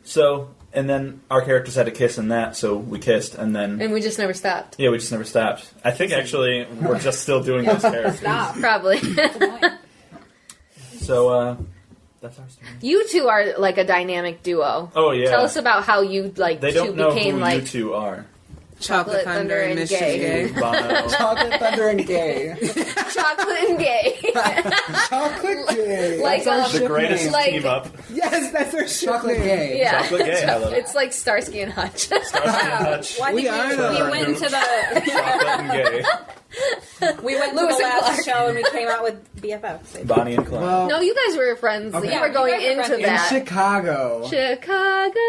So, and then our characters had to kiss in that, so we kissed, and then And we just never stopped. yeah, we just never stopped. I think actually we're just still doing those characters. Stop. Probably. So that's our story. You two are like a dynamic duo. Oh yeah. Tell us about how you They two don't know became who like you two are. Chocolate Thunder and Mischief Gay. Gay. Bono. Chocolate Thunder and Gay. chocolate and gay. Chocolate Gay. Like, That's our The ship greatest name. Like- team up. Yes, that's our ship Chocolate name. Gay. yeah. Chocolate gay, I love it. It's like Starsky and Hutch. Starsky and Hutch. Well, I We think are we the- went into the Chocolate and gay. we went to Lewis the and last Clark. show and we came out with BFFs. Bonnie and Clyde. Well, No, you guys were friends. Okay. You Yeah, were you going guys were into friends. in that. Chicago. Chicago.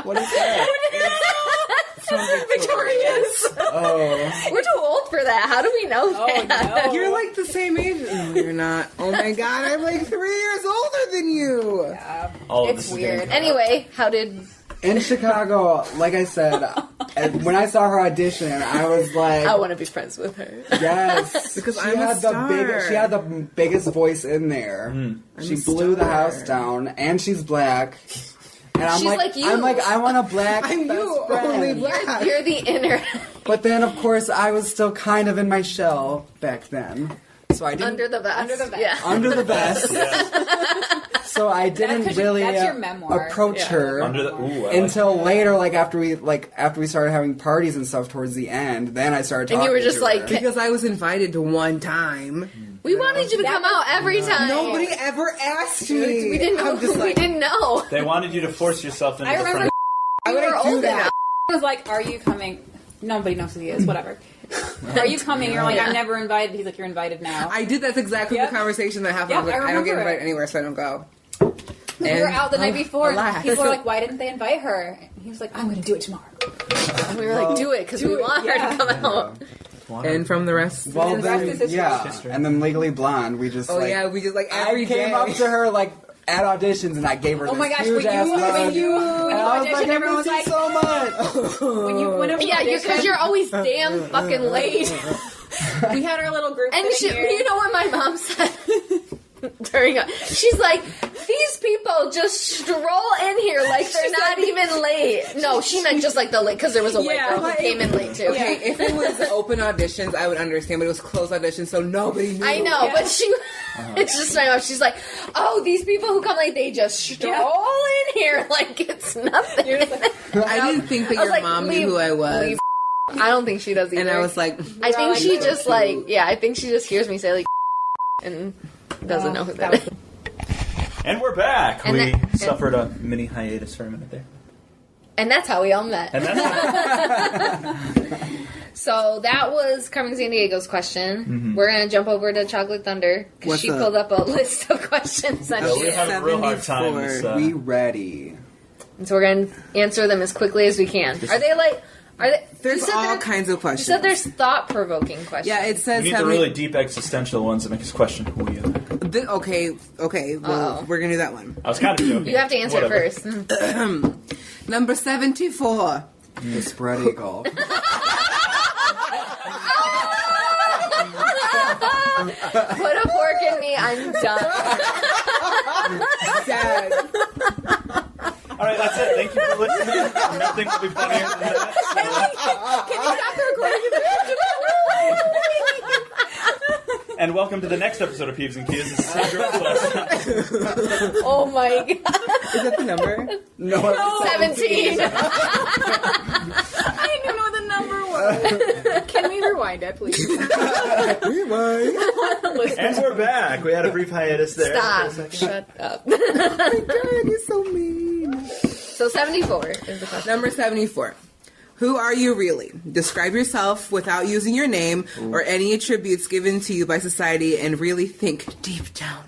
What is that? Victorious. Oh. We're too old for that. How do we know that? no. You're like the same age. No, you're not. Oh my god, I'm like 3 years older than you. All of It's this is weird. getting- Anyway, how did... In Chicago, like I said, when I saw her audition, I was like, I want to be friends with her. yes, Because she I'm a had star. she had the biggest voice in there. I'm She a blew the star. house down, and she's black. And I'm She's like you. I'm like, I want a black I'm best you, friend. only black. You're the inner... But then, of course, I was still kind of in my shell back then, so I didn't Under the vest. Under the vest. Yeah. under the vest. So I didn't 'cause really that's your memoir. approach Yeah. her. Under the ooh, I Until like later, after we started having parties and stuff towards the end, then I started And talking you were just to like- her. Because I was invited to one time. We wanted you to come out every time. Nobody ever asked me. We didn't know. I'm just We like, didn't know. They wanted you to force yourself into I the remember front. why would We were I do old that? enough. I was like, "Are you coming?" Nobody knows who he is. Whatever. Are you coming? You're like, Yeah. "I'm never invited." He's like, "You're invited now." I did. That's exactly Yep. the conversation that happened. Yep, I was like, I I don't get remember invited it. anywhere, so I don't go. We were And- out the night before, alas. and people were like, "Why didn't they invite her?" And he was like, "I'm going to do it tomorrow." And we were like, do it, because we want her to come out. And from the rest. Well, And the rest then, is history. yeah, and then Legally Blonde, we just Oh like, yeah, we just like I every came day. up to her like at auditions and I gave her Oh this my gosh, huge when ass you hug. And I was auditioned, like, I everyone miss was you like- so much. When you went over Yeah, to because audition, you're always damn fucking late. we had our little group And sitting here. you know what my mom said cracking up. She's like, these people just stroll in here like they're not even late. No, she meant just like the late, because there was a white girl who came in late too. Okay, if it was open auditions, I would understand, but it was closed auditions, so nobody knew. I know, but she, it's just my mom. She's like, oh, these people who come late, they just stroll in here like it's nothing. I didn't think that I was your like, mom knew who I was. leave. I don't think she does either. And I was like, I think she just like, I think she just hears me say like, and doesn't know who that is. And we're back. And we that- suffered a mini hiatus for a minute there. And that's how we all met. And that's So that was Carmen Sandiego's question. Mm-hmm. We're going to jump over to Chocolate Thunder because What's she up? pulled up a list of questions. That No, she we're having a real hard time. 74. This, We ready. And so we're going to answer them as quickly as we can. Are they like... Are they? there's you said all there- kinds of You questions. said there's thought-provoking questions. Yeah, it we says need the really deep existential ones that make us question who we are. okay, well, Uh-oh. we're gonna do that one. I was kind of joking. You have to answer it Whatever. first. Number 74. The spread eagle. Put a fork in me, I'm done. Dad. All right, that's it. Thank you for listening. Nothing will be funnier than that. And welcome to the next episode of Peeves and Kias. This is Sandra Plus. Oh my god. Is that the number? No. 17. I didn't even know what the number was. Can we rewind it, please? And we're back. We had a brief hiatus there. Stop. Shut up. God, you're so mean. So 74 is the question. Number 74. Who are you really? Describe yourself without using your name or any attributes given to you by society and really think deep down.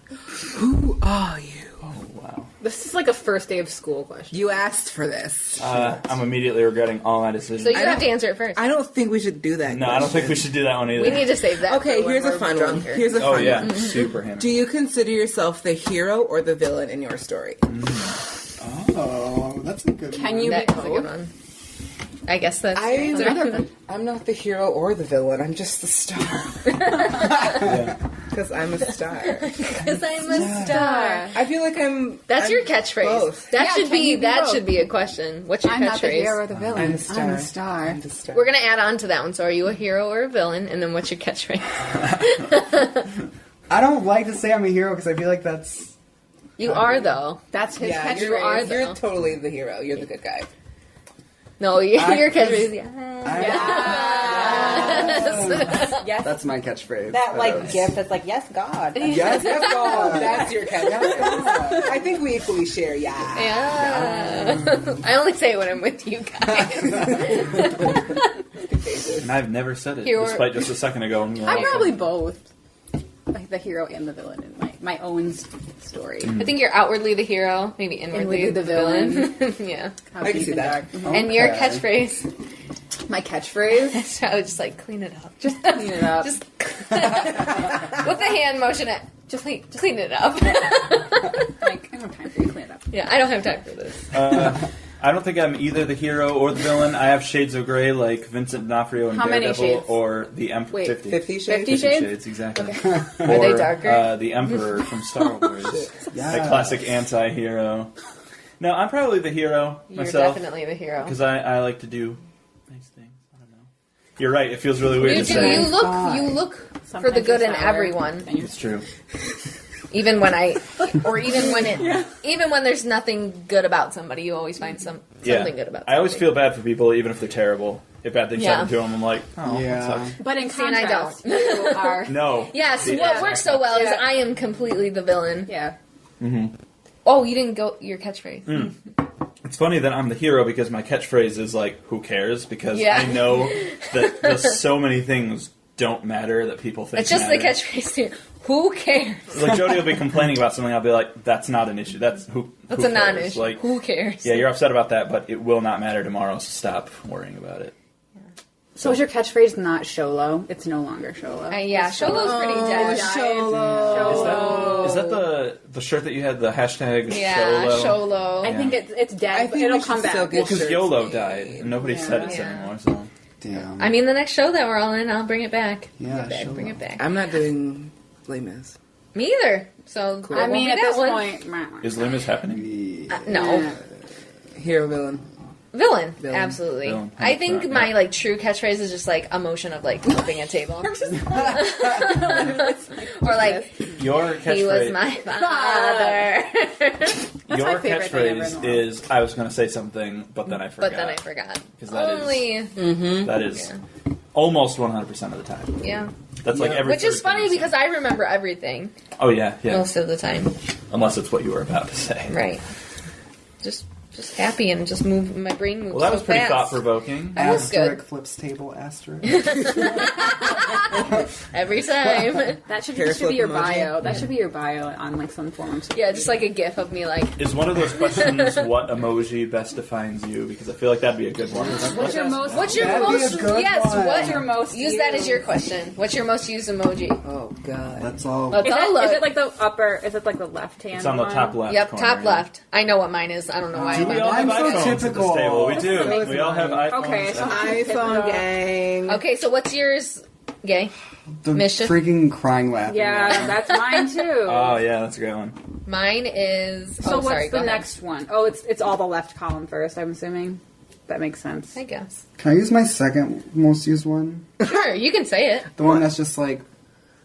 Who are you? Wow. This is like a first day of school question. You asked for this. I'm immediately regretting all my decisions. So you I have don't- to answer it first. I don't think we should do that. No, I don't think we should do that one either. We need to save that. Okay, for when here's a we're fun one. drunker. Here's a fun Oh yeah, one. super hammer. Do you consider yourself the hero or the villain in your story? Oh, that's a good Can one. you That be is a good both? one. I guess that's... I'm not the hero or the villain. I'm just the star. Yeah. Because I'm a star. Because I'm a star. I feel like I'm. That's I'm your catchphrase. both. That Yeah, should can be you be both? should be a question. What's your I'm not the hero or catchphrase? the villain. I'm the star. I'm the star. I'm the star. We're gonna add on to that one. So are you a hero or a villain? And then what's your catchphrase? I don't like to say I'm a hero because I feel like that's. You are though. That's his Yeah, catchphrase. you're, are, right. You're though. totally the hero. You're the good guy. No, your catchphrase. Yeah. Yes. That's my catchphrase. That like gift that's like, yes, God. Yes, yes, God. That's your catchphrase. I think we equally share. Yeah. Yeah. I only say it when I'm with you guys. And I've never said it, You're- despite just a second ago. I'm probably both. Like the hero and the villain in my own story. I think you're outwardly the hero, maybe inwardly Inwardly the villain. Yeah. I can see that. And your Okay. catchphrase. My catchphrase? So I would just like clean it up. Just clean it up. Just with the hand motion, just clean it up. like, I don't have time for you to clean it up. Yeah, I don't have time for this. I don't think I'm either the hero or the villain. I have shades of gray like Vincent D'Onofrio and How many Daredevil, shades? or the Emperor. Wait, 50. 50 shades? 50 shades? Exactly. Are they Or, darker? the Emperor from Star Wars. The Yes. classic anti-hero. No, I'm probably the hero You're myself. definitely the hero. Because I like to do nice things. I don't know. You're right. It feels really weird You to do. say. You look for the Sometimes good you're in sour, everyone. and you're It's true. Even when even when there's nothing good about somebody, you always find something good about. I always somebody. feel bad for people, even if they're terrible. If bad things Yeah. happen to them, I'm like, oh, Yeah. that sucks. But in See, and I contrast, you are. No. Yes, The what exact works so well is Yeah. I am completely the villain. Yeah. Oh, you didn't go your catchphrase. It's funny that I'm the hero because my catchphrase is like, who cares? Because Yeah. I know that just so many things don't matter that people think It's just the matter. catchphrase too. Who cares? Like Jody will be complaining about something, I'll be like, that's not an issue. That's That's who a cares? non-issue. Like, Who cares? yeah, you're upset about that, but it will not matter tomorrow, so stop worrying about it. So is your catchphrase not Sholo? It's no longer Sholo. Yeah, Sholo's pretty dead. Sholo. Is that the shirt that you had, the hashtag Yeah, Sholo? Sholo. I think it's dead, I but think it'll we come should back. still get Well, because shirts YOLO made. died, and nobody said it Yeah. anymore, so... Damn. I mean, the next show that we're all in, I'll bring it back. Yeah, Bring it back. Sholo. Bring it back. I'm not doing Les Mis. Me either. So I mean, at this one. point, Is Limas happening? No. Hero villain. Villain, Villain. absolutely. Villain, I think 100%, my yeah. like true catchphase is just like emotion of like flipping a table, or like Your he was catchphrase. my father, Your my favorite thing ever in the catchphrase world. is I was going to say something, but then I forgot. but then I forgot. 'Cause that is- Only That is almost 100% of the time. yeah, That's like Yeah. every. which is third thing funny you say. because I remember everything Oh yeah, yeah. most of the time. Unless it's what you were about to say. Right. Just happy and just move. My brain moves. Well, that was so pretty fast. thought provoking. That was Asterisk good. flips table asterisk. Every time. That should Hair be your flip emoji. bio. That should be your bio on like some form of. Yeah, just like a gif of me like. Is one of those questions what emoji best defines you? Because I feel like that'd be a good one. What's your most? What's your That'd be a most? good Yes. one. What What's your most? Use that as your question. What's your most used emoji? Oh God. That's all. Let's Is all it, look. is it like the upper? Is it like the left hand? It's on the top left. Yep, corner, top yeah. left. I know what mine is. I don't know why. Do we all have I'm so iPhones at this typical. table? We do. So We all have iPhones. Okay, so iPhone gang. Okay, so what's yours? Gay. The Mischief. freaking crying laughing. Yeah, that's mine too. Oh yeah, that's a great one. Mine is. So oh, what's sorry. the go ahead. next one? Oh, it's all the left column first. I'm assuming. That makes sense. I guess. Can I use my second most used one? Sure, you can say it. The one that's just like.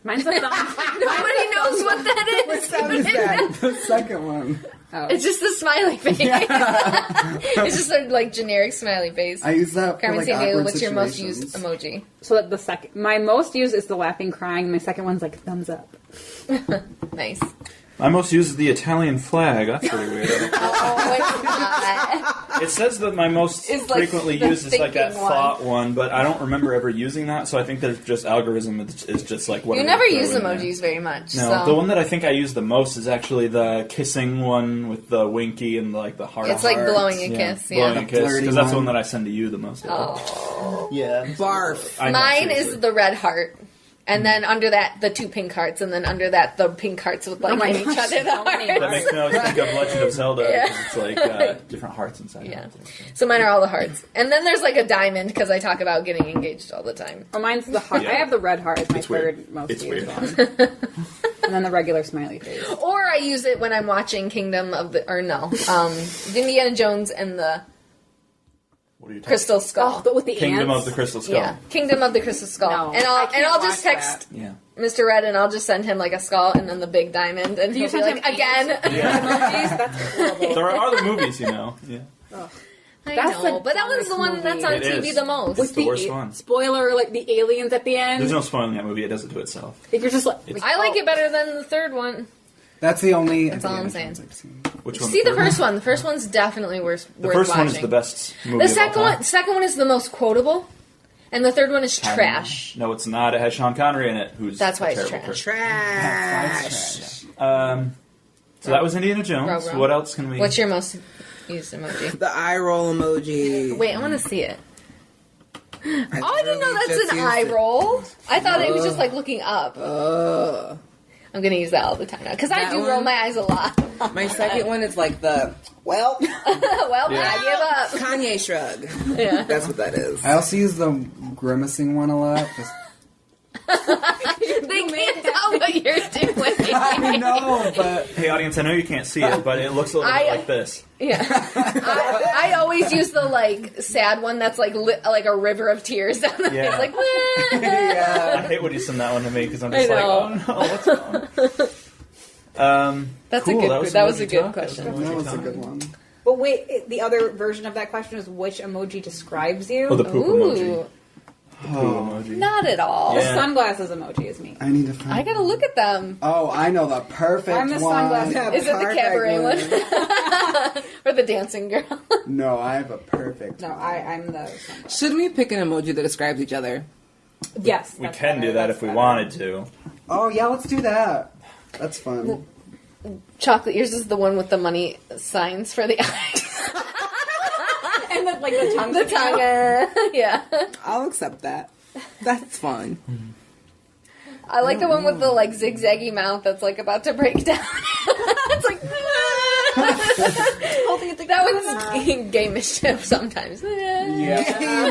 Mine's the thumb. Nobody knows what that is. What sound is that? The second one. Oh. It's just the smiley face. It's just a like generic smiley face. I use that for Carmen like San Diego, awkward what's your most situations. used emoji? So that the second, my most used is the laughing, crying. My second one's like thumbs up. Nice. My most used is the Italian flag. That's pretty weird. Oh, it's not. It says that my most It's like frequently the used is like that thinking one. thought one, but I don't remember ever using that. So I think there's just algorithm is just like what You do we never throw use in there? emojis very much. No, so. the one that I think I use the most is actually the kissing one with the winky and like the heart. It's like heart. blowing a Yeah, kiss. blowing Yeah. a kiss flirty because that's the one. one that I send to you the most. Oh. Yeah, Barf. I know, Mine seriously. is the red heart. And then under that, the two pink hearts, and then under that, the pink hearts with like Oh my in each gosh, other. The so many hearts. That makes me always think of Legend of Zelda. 'Cause Yeah. It's like different hearts inside. Yeah. it. So mine are all the hearts, and then there's like a diamond because I talk about getting engaged all the time. Oh, mine's the heart. Yeah. I have the red heart as my It's weird. third most It's used weird. one. And then the regular smiley face. Or I use it when I'm watching Kingdom of the Indiana Jones and the What are you talking Crystal Skull. Oh, but with the Kingdom ants? of the Crystal Skull. Yeah, Kingdom of the Crystal Skull. No, and I can't I'll just watch text that. Yeah. Mr. Red and I'll just send him like a skull and then the big diamond and Do you he'll be send like him again. Emojis? That's horrible. There are other movies, you know. Yeah. I That's know, the but that one's the one dumbest that's on movie. It TV is. the most. It's the worst one. Spoiler, like the aliens at the end. There's no spoiling that movie. It does it to itself. You're just like, I like it better than the third one. That's the only. That's all I'm Indiana saying. Jones I've seen. Which one? See the third first one. The first one's definitely worth The watching. first one is the best movie. The of all second time. second one is the most quotable, and the third one is trash. No, it's not. It has Sean Connery in it, who's That's why a it's terrible trash. person. Trash. So that was Indiana Jones. Row, row. What else can we? What's your most used emoji? The eye roll emoji. Wait, I want to see it. I Oh, I didn't know literally that's just an used eye it. roll. I thought it was just like looking up. Ugh. I'm gonna use that all the time now because I That do one? roll my eyes a lot. My second one is like the, well, Well, Yeah. I Kanye shrug. give up. Yeah. That's what that is. I also use the grimacing one a lot. Just, They can't tell what you're doing. I know, but Hey, audience, I know you can't see it, but it looks a little bit like this. Yeah, I always use the like sad one that's like like a river of tears down the Yeah. face, like. I yeah. hate when you send that one to me because I'm just I like, know. oh no, what's wrong? That's Cool, a good. That was emoji a good talk. question. That was a good one. but wait, the other version of that question is which emoji describes you? Oh, the poop emoji. Ooh, The poop emoji. not at all. The Yeah. sunglasses emoji is me. I need to find. I gotta look at them. Oh, I know the perfect I'm the one. sunglass- Is it the Perfect cabaret one or the dancing girl? No, I have a perfect. No, one. I'm the sunglasses. Should we pick an emoji that describes each other? Yes, We that's can better, do that that's if we better. wanted to. Oh yeah, let's do that. That's fun. Chocolate ears is the one with the money signs for the eyes. And the, like the tongue. The tongue. Yeah. I'll accept that. That's fun. I like the one with the like zigzaggy mouth that's like about to break down. It's like holding it together. That one's gay mischief sometimes. Yeah. I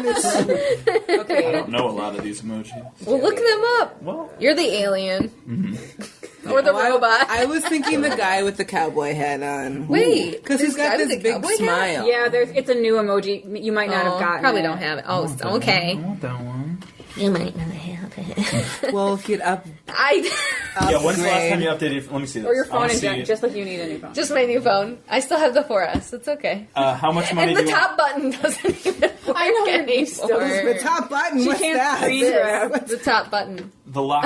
Okay. don't know a lot of these emojis. Well, look them up. Well, You're the alien. Or the robot. I was thinking the guy with the cowboy hat on. Wait, because he's got this guy this with a big cowboy hat? smile. Yeah, it's a new emoji. You might not have gotten Probably it. don't have it. Oh, okay. I want that one. You might not have it. Well, if you'd up, I Yeah, when's the last upgrade. time you updated? Let me see this. Or your I phone wanna in see general, just like you need a new phone. just my new phone. I still have the 4S. It's okay. how much money And do the you top button doesn't even work I know, anymore. you still- the top button. She What's can't that? screen This, grab. the top button. the lock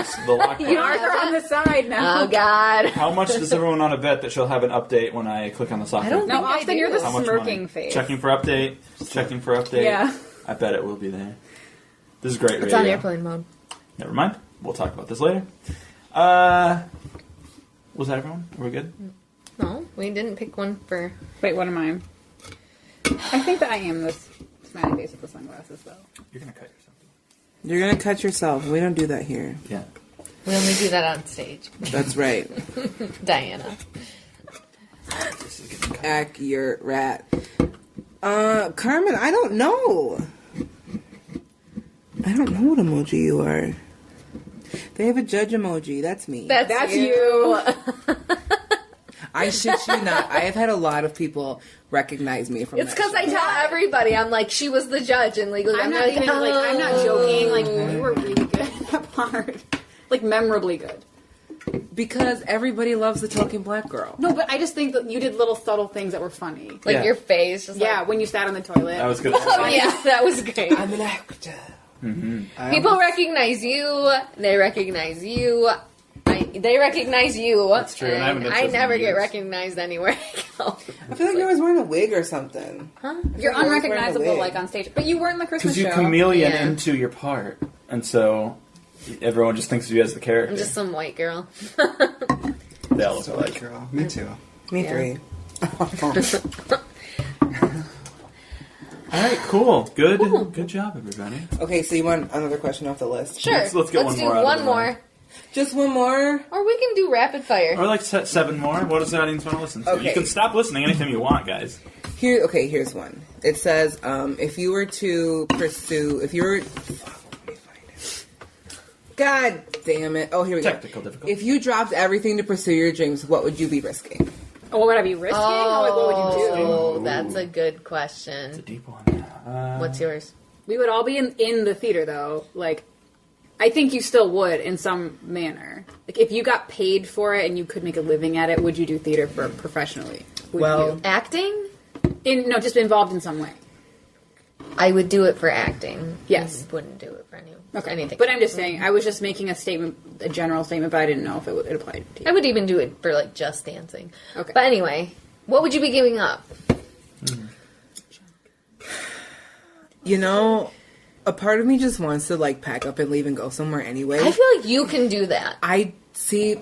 You Ours have are on it? the side now. Oh God. How much does everyone want to bet that she'll have an update when I click on the software? I don't No, think I Austin, do. you're the How much smirking money? face. Checking for update. Checking for update. Yeah. I bet it will be there. This is great It's radio. on airplane mode. Never mind. We'll talk about this later. Was that everyone? Were we good? No, we didn't pick one for. Wait, what am I? I think that I am this smiley face with the sunglasses, though. You're gonna cut yourself. You're gonna cut yourself. We don't do that here. Yeah. We only do that on stage. That's right. Diana. This is getting cut. Accurate rat. Carmen, I don't know. I don't know what emoji you are. They have a judge emoji. That's me. That's you. I shit you not. I have had a lot of people recognize me from It's that because I show. tell everybody I'm like she was the judge and legally I'm not like, even like I'm not joking. Like you were really good at that part, like memorably good. Because everybody loves the talking black girl. No, but I just think that you did little subtle things that were funny. like Yeah. your face. Just Yeah, like, when you sat on the toilet. I was gonna say. yeah, that was great. I'm an actor. People recognize you. They recognize you. They recognize you. That's true, and I haven't done I social never media get years. recognized anywhere I go. I feel like you're always wearing a wig or something. Huh? You're You're always wearing a unrecognizable, wig. like on stage. But you were in the Christmas Because you show. chameleon Yeah. into your part, and so everyone just thinks of you as the character. I'm just some white girl. They all look So, alike. girl. Me too. Me Yeah. three. All right, cool. Good job, everybody. Okay, so you want another question off the list? Sure. Let's get one do more out of one the more. way. Just one more? Or we can do rapid fire. Or like 7 more. What does the audience want to listen to? Okay. You can stop listening anytime you want, guys. Here's one. It says, if you were to pursue, if you were, fuck, let me find it. God damn it. Oh, here we Technical go. difficulty. If you dropped everything to pursue your dreams, what would you be risking? Oh, what would I be risking? Or like, what would you do? Oh, that's a good It's a question. deep one. What's yours? We would all be in the theater, though. Like, I think you still would in some manner. Like, if you got paid for it and you could make a living at it, would you do theater for professionally? Would Well- you? Acting? No, just involved in some way. I would do it for acting. Yes. I wouldn't do it for anything. But I'm just saying, I was just making a statement, a general statement, but I didn't know if it applied to you. I would even do it for like just dancing. Okay. But anyway, what would you be giving up? You know, a part of me just wants to like pack up and leave and go somewhere anyway. I feel like you can do that. I see.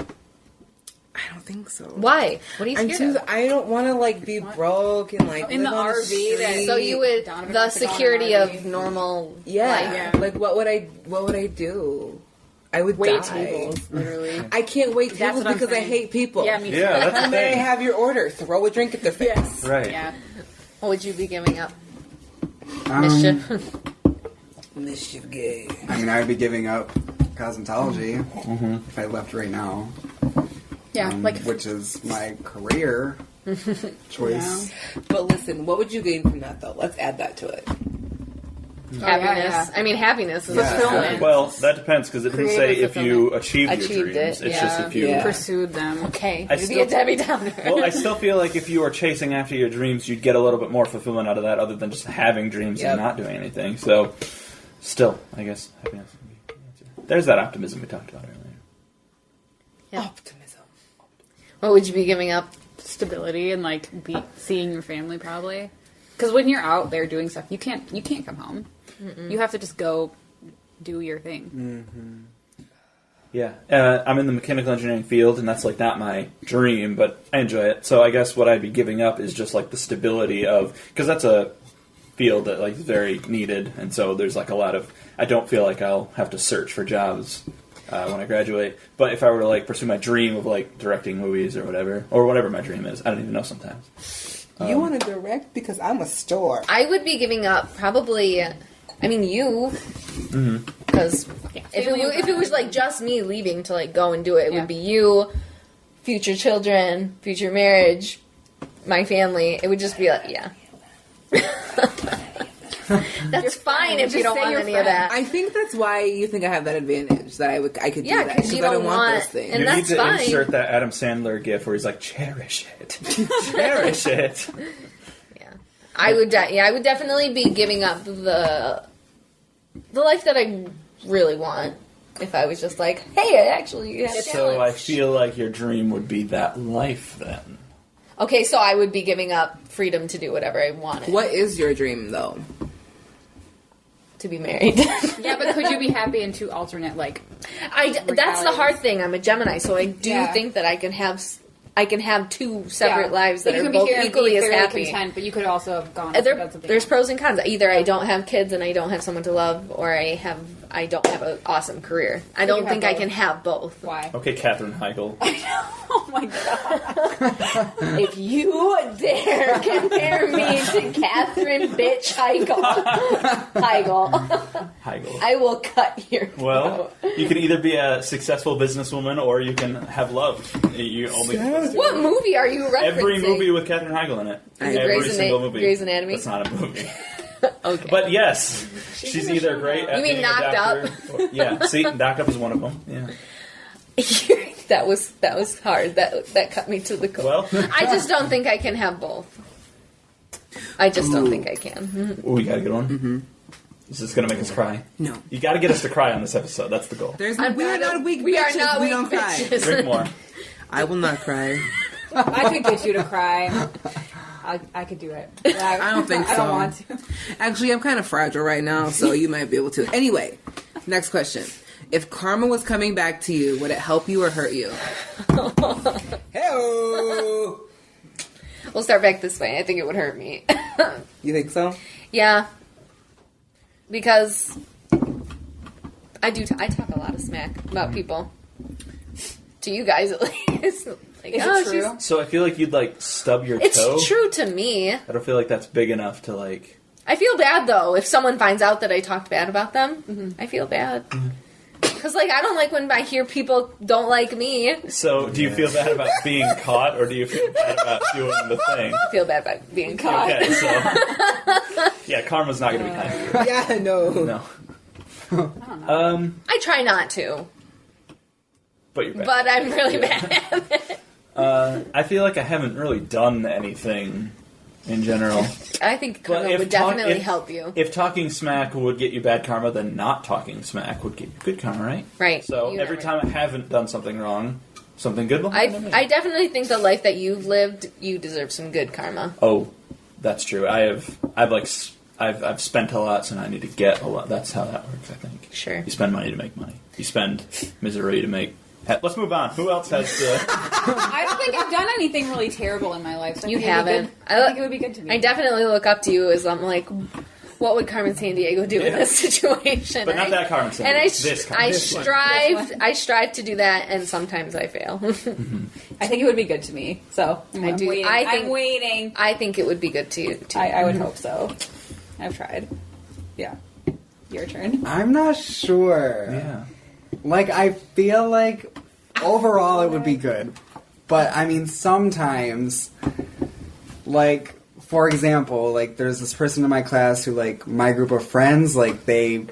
I don't think so. Why? What are you I'm scared too. of? I don't want to like be broke and like In live the on RV that- street. So you would Donovan the has to go on an security RV. of normal Yeah. life. Yeah. Like what would I do? I would Wait die. tables, literally. I can't wait That's tables what I'm because I saying. hate people. Yeah, me too. Yeah, that's the May I thing. have your order? Throw a drink at their face. Yes. Right. Yeah. What would you be giving up? Um, Mischief. Mischief gay. I mean, I would be giving up cosmetology if I left right now, Yeah, like which is my career choice. But listen, what would you gain from that though? Let's add that to it. Happiness. yeah. I mean, happiness is Yeah. fulfillment. Well, that depends because it didn't say Creative if you achieved your Achieved dreams. it, It's yeah. just if you. Yeah. pursued them. Okay. I You'd be still- a Debbie Downer. Well, I still feel like if you are chasing after your dreams, you'd get a little bit more fulfillment out of that, other than just having dreams Yep. and not doing anything. So, still, I guess happiness would be the answer. There's that optimism we talked about earlier. Yeah. Optimism. What would you be giving up? Stability and like seeing your family probably. Because when you're out there doing stuff, you can't come home. You have to just go do your thing. Yeah, I'm in the mechanical engineering field, and that's like not my dream, but I enjoy it. So I guess what I'd be giving up is just like the stability of, because that's a field that like is very needed, and so there's like a lot of. I don't feel like I'll have to search for jobs when I graduate. But if I were to like pursue my dream of like directing movies or whatever my dream is, I don't even know sometimes. You want to direct because I'm a store. I would be giving up probably. I mean, you. Because if it was like just me leaving to like go and do it, it Yeah. would be you. future children, future marriage, my family, it would just be like, yeah. That's fine if you don't want any of that. I think that's why you think I have that advantage that I could do that because you I don't want want those things. and You that's need to fine. insert that Adam Sandler gif where he's like, cherish it. Cherish it. Yeah, I would definitely be giving up the life that I really want if I was just like, hey, I actually have So talent. I feel like your dream would be that life then. Okay, so I would be giving up freedom to do whatever I wanted. What is your dream, though? To be married. Yeah, but could you be happy in two alternate, like... That's the hard thing. I'm a Gemini, so I do think that I can have two separate lives that you are could be both here and equally be as fairly happy. content, but you could also have gone and done something There's else. pros and cons. Either I don't have kids and I don't have someone to love, or I don't have an awesome career. I don't think I can have both. Why? Okay, Katherine Heigl. Oh my god. If you dare compare me to Catherine bitch Heigl, Heigl. I will cut your Well, you can either be a successful businesswoman or you can have love. You only What movie are you referencing? every movie with Katherine Heigl in it. Is it Every single movie. Grey's Anatomy? That's not a movie. Okay. But yes, she's either great at You mean being a Knocked doctor or- yeah, see, Knocked Up is one of them. Yeah. that was hard. That cut me to the core. Well, I just don't think I can have both. I just don't think I can. we got a good one. Mm-hmm. Is this going to make us cry? No. You got to get us to cry on this episode. That's the goal. We are not weak We bitches. are not we weak don't cry. bitches. Drink more. I will not cry. I could get you to cry. I could do it. I don't think I don't so. want to. Actually, I'm kind of fragile right now, so you might be able to. Anyway, next question. If karma was coming back to you, would it help you or hurt you? Hey-o! We'll start back this way. I think it would hurt me. You think so? Yeah. Because I talk a lot of smack about people. To you guys, at least. Like, Is oh, it true? So I feel like you'd like stub your It's toe. true to me. I don't feel like that's big enough to like. I feel bad though if someone finds out that I talked bad about them. I feel bad because like I don't like when I hear people don't like me. So do you feel bad about being caught, or do you feel bad about doing the thing? I feel bad about being caught. Okay, so yeah, karma's not going to be kind to you. Yeah, no. No. I try not to, But you're bad. but I'm really bad at it. I feel like I haven't really done anything in general. I think But karma if would talk- definitely if- help you. If talking smack would get you bad karma, then not talking smack would get you good karma, right? Right. So You every never- time I haven't done something wrong, something good will happen. I definitely think the life that you've lived, you deserve some good karma. Oh, that's true. I've spent a lot, so now I need to get a lot. That's how that works, I think. Sure. You spend money to make money. You spend misery to make. Let's move on. Who else has the? I don't think I've done anything really terrible in my life. So I You think it would be haven't. good. I think it would be good to me. I definitely look up to you as I'm like, what would Carmen Sandiego do in Yeah. this situation? But not that Carmen Sandiego. And This Carmen. This one. I strive to do that, and sometimes I fail. I think it would be good to me. So I'm do. waiting. I'm waiting. I think it would be good to you. Too. I would hope so. I've tried. Yeah. Your turn. I'm not sure. Yeah. Like, I feel like overall it would be good. But, I mean, sometimes, like, for example, like, there's this person in my class who, like, my group of friends, like, they,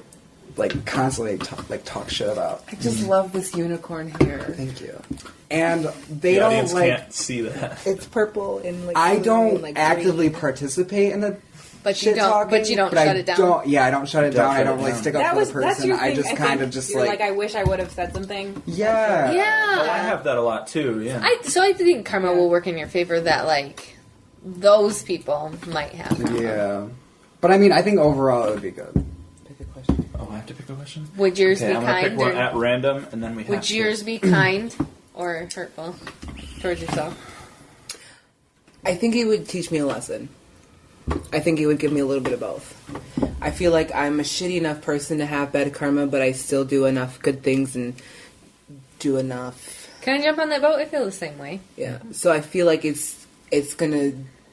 like, constantly talk shit about. I just love this unicorn here. Thank you. And they The don't, audience like... can't see that. It's purple and like. I blue don't and, like, actively green. participate in the But you shit don't. talking, But you don't shut it down. I don't shut it Don't down. shut I don't it like down. stick up for the That's person. your I thing. just think kind of just you're like I wish I would have said something. yeah. Yeah. Oh, I have that a lot too. Yeah. I think karma will work in your favor. That like those people might have. Karma. Yeah. But I mean, I think overall it would be good. Pick a question. Oh, I have to pick a question. Would yours Okay, be I'm gonna pick kind? one Or, at random, and then we have would to. yours be kind or hurtful towards yourself? I think it would teach me a lesson. I think it would give me a little bit of both. I feel like I'm a shitty enough person to have bad karma, but I still do enough good things and do enough. Can I jump on that boat? I feel the same way. Yeah. So I feel like it's gonna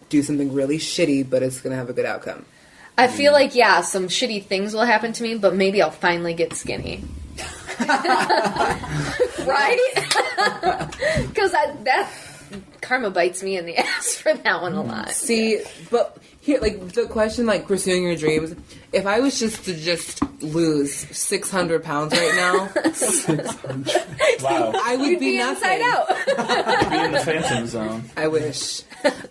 do something really shitty, but it's gonna have a good outcome. I feel like some shitty things will happen to me, but maybe I'll finally get skinny. Right? Because that karma bites me in the ass for that one a lot. See, but here, like the question, like pursuing your dreams. If I was just to lose 600 pounds right now, Wow. I would You'd be be nothing. inside out. Be in the phantom zone. I wish.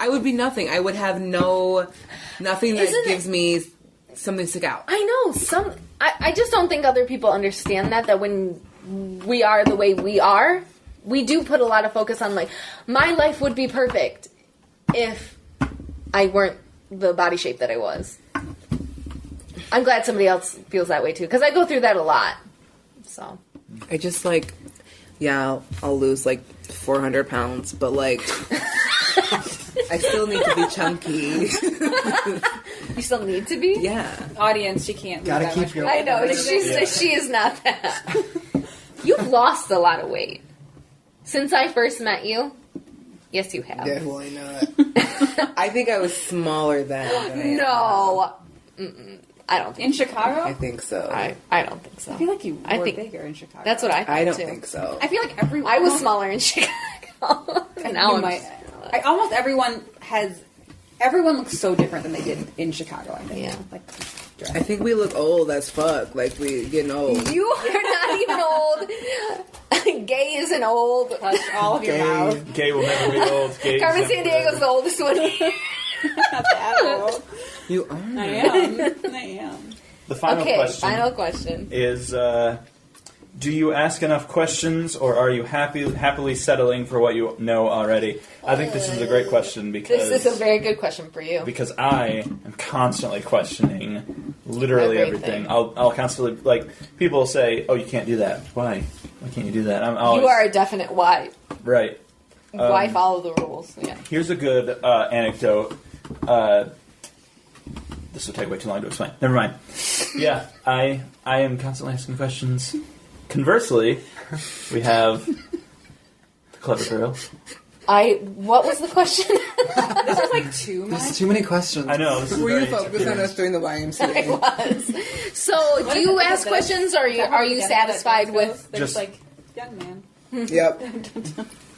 I would be nothing. I would have nothing that Isn't it- gives me something to stick out. I know I just don't think other people understand that when we are the way we are, we do put a lot of focus on like my life would be perfect if I weren't the body shape that I was. I'm glad somebody else feels that way too because I go through that a lot. So I just I'll lose like 400 pounds, but like I still need to be chunky. you still need to be. Yeah. Audience, she can't. lose Gotta that keep much your- weight. I know she is not that. You've lost a lot of weight since I first met you. Yes, you have. Definitely not. I think I was smaller then. Than I am. No, I don't think. In Chicago, I think so. I don't think so. I feel like you I were think- bigger in Chicago. That's what I thought I don't too. think so. I feel like everyone. I was smaller in Chicago. And now You I'm might. Almost everyone has. Everyone looks so different than they did in Chicago. I think. Yeah. Like, I think we look old as fuck. Like we getting old. You are not even old. Gay isn't old. touch all of your mouth. Gay will never be old. Gay Carmen is San Diego's the oldest one. Not that old. You are. I am. I am. The final Okay, question final question. is: do you ask enough questions, or are you happily settling for what you know already? I think this is a great question because This is a very good question for you. because I am constantly questioning literally Everything. everything. I'll constantly like people will say, "Oh, you can't do that. Why? Why can't you do that?" I'm always You are a definite why. right. Why follow the rules? Yeah. Here's a good anecdote. This will take way too long to explain. Never mind. Yeah, I am constantly asking questions. Conversely, we have the clever girl. What was the question? This is like too much. There's too many questions. I know. This is Were you very focused on us doing the It YMCA? was. So, do you ask questions, or are you satisfied with? They're just Just- like young man. Yep.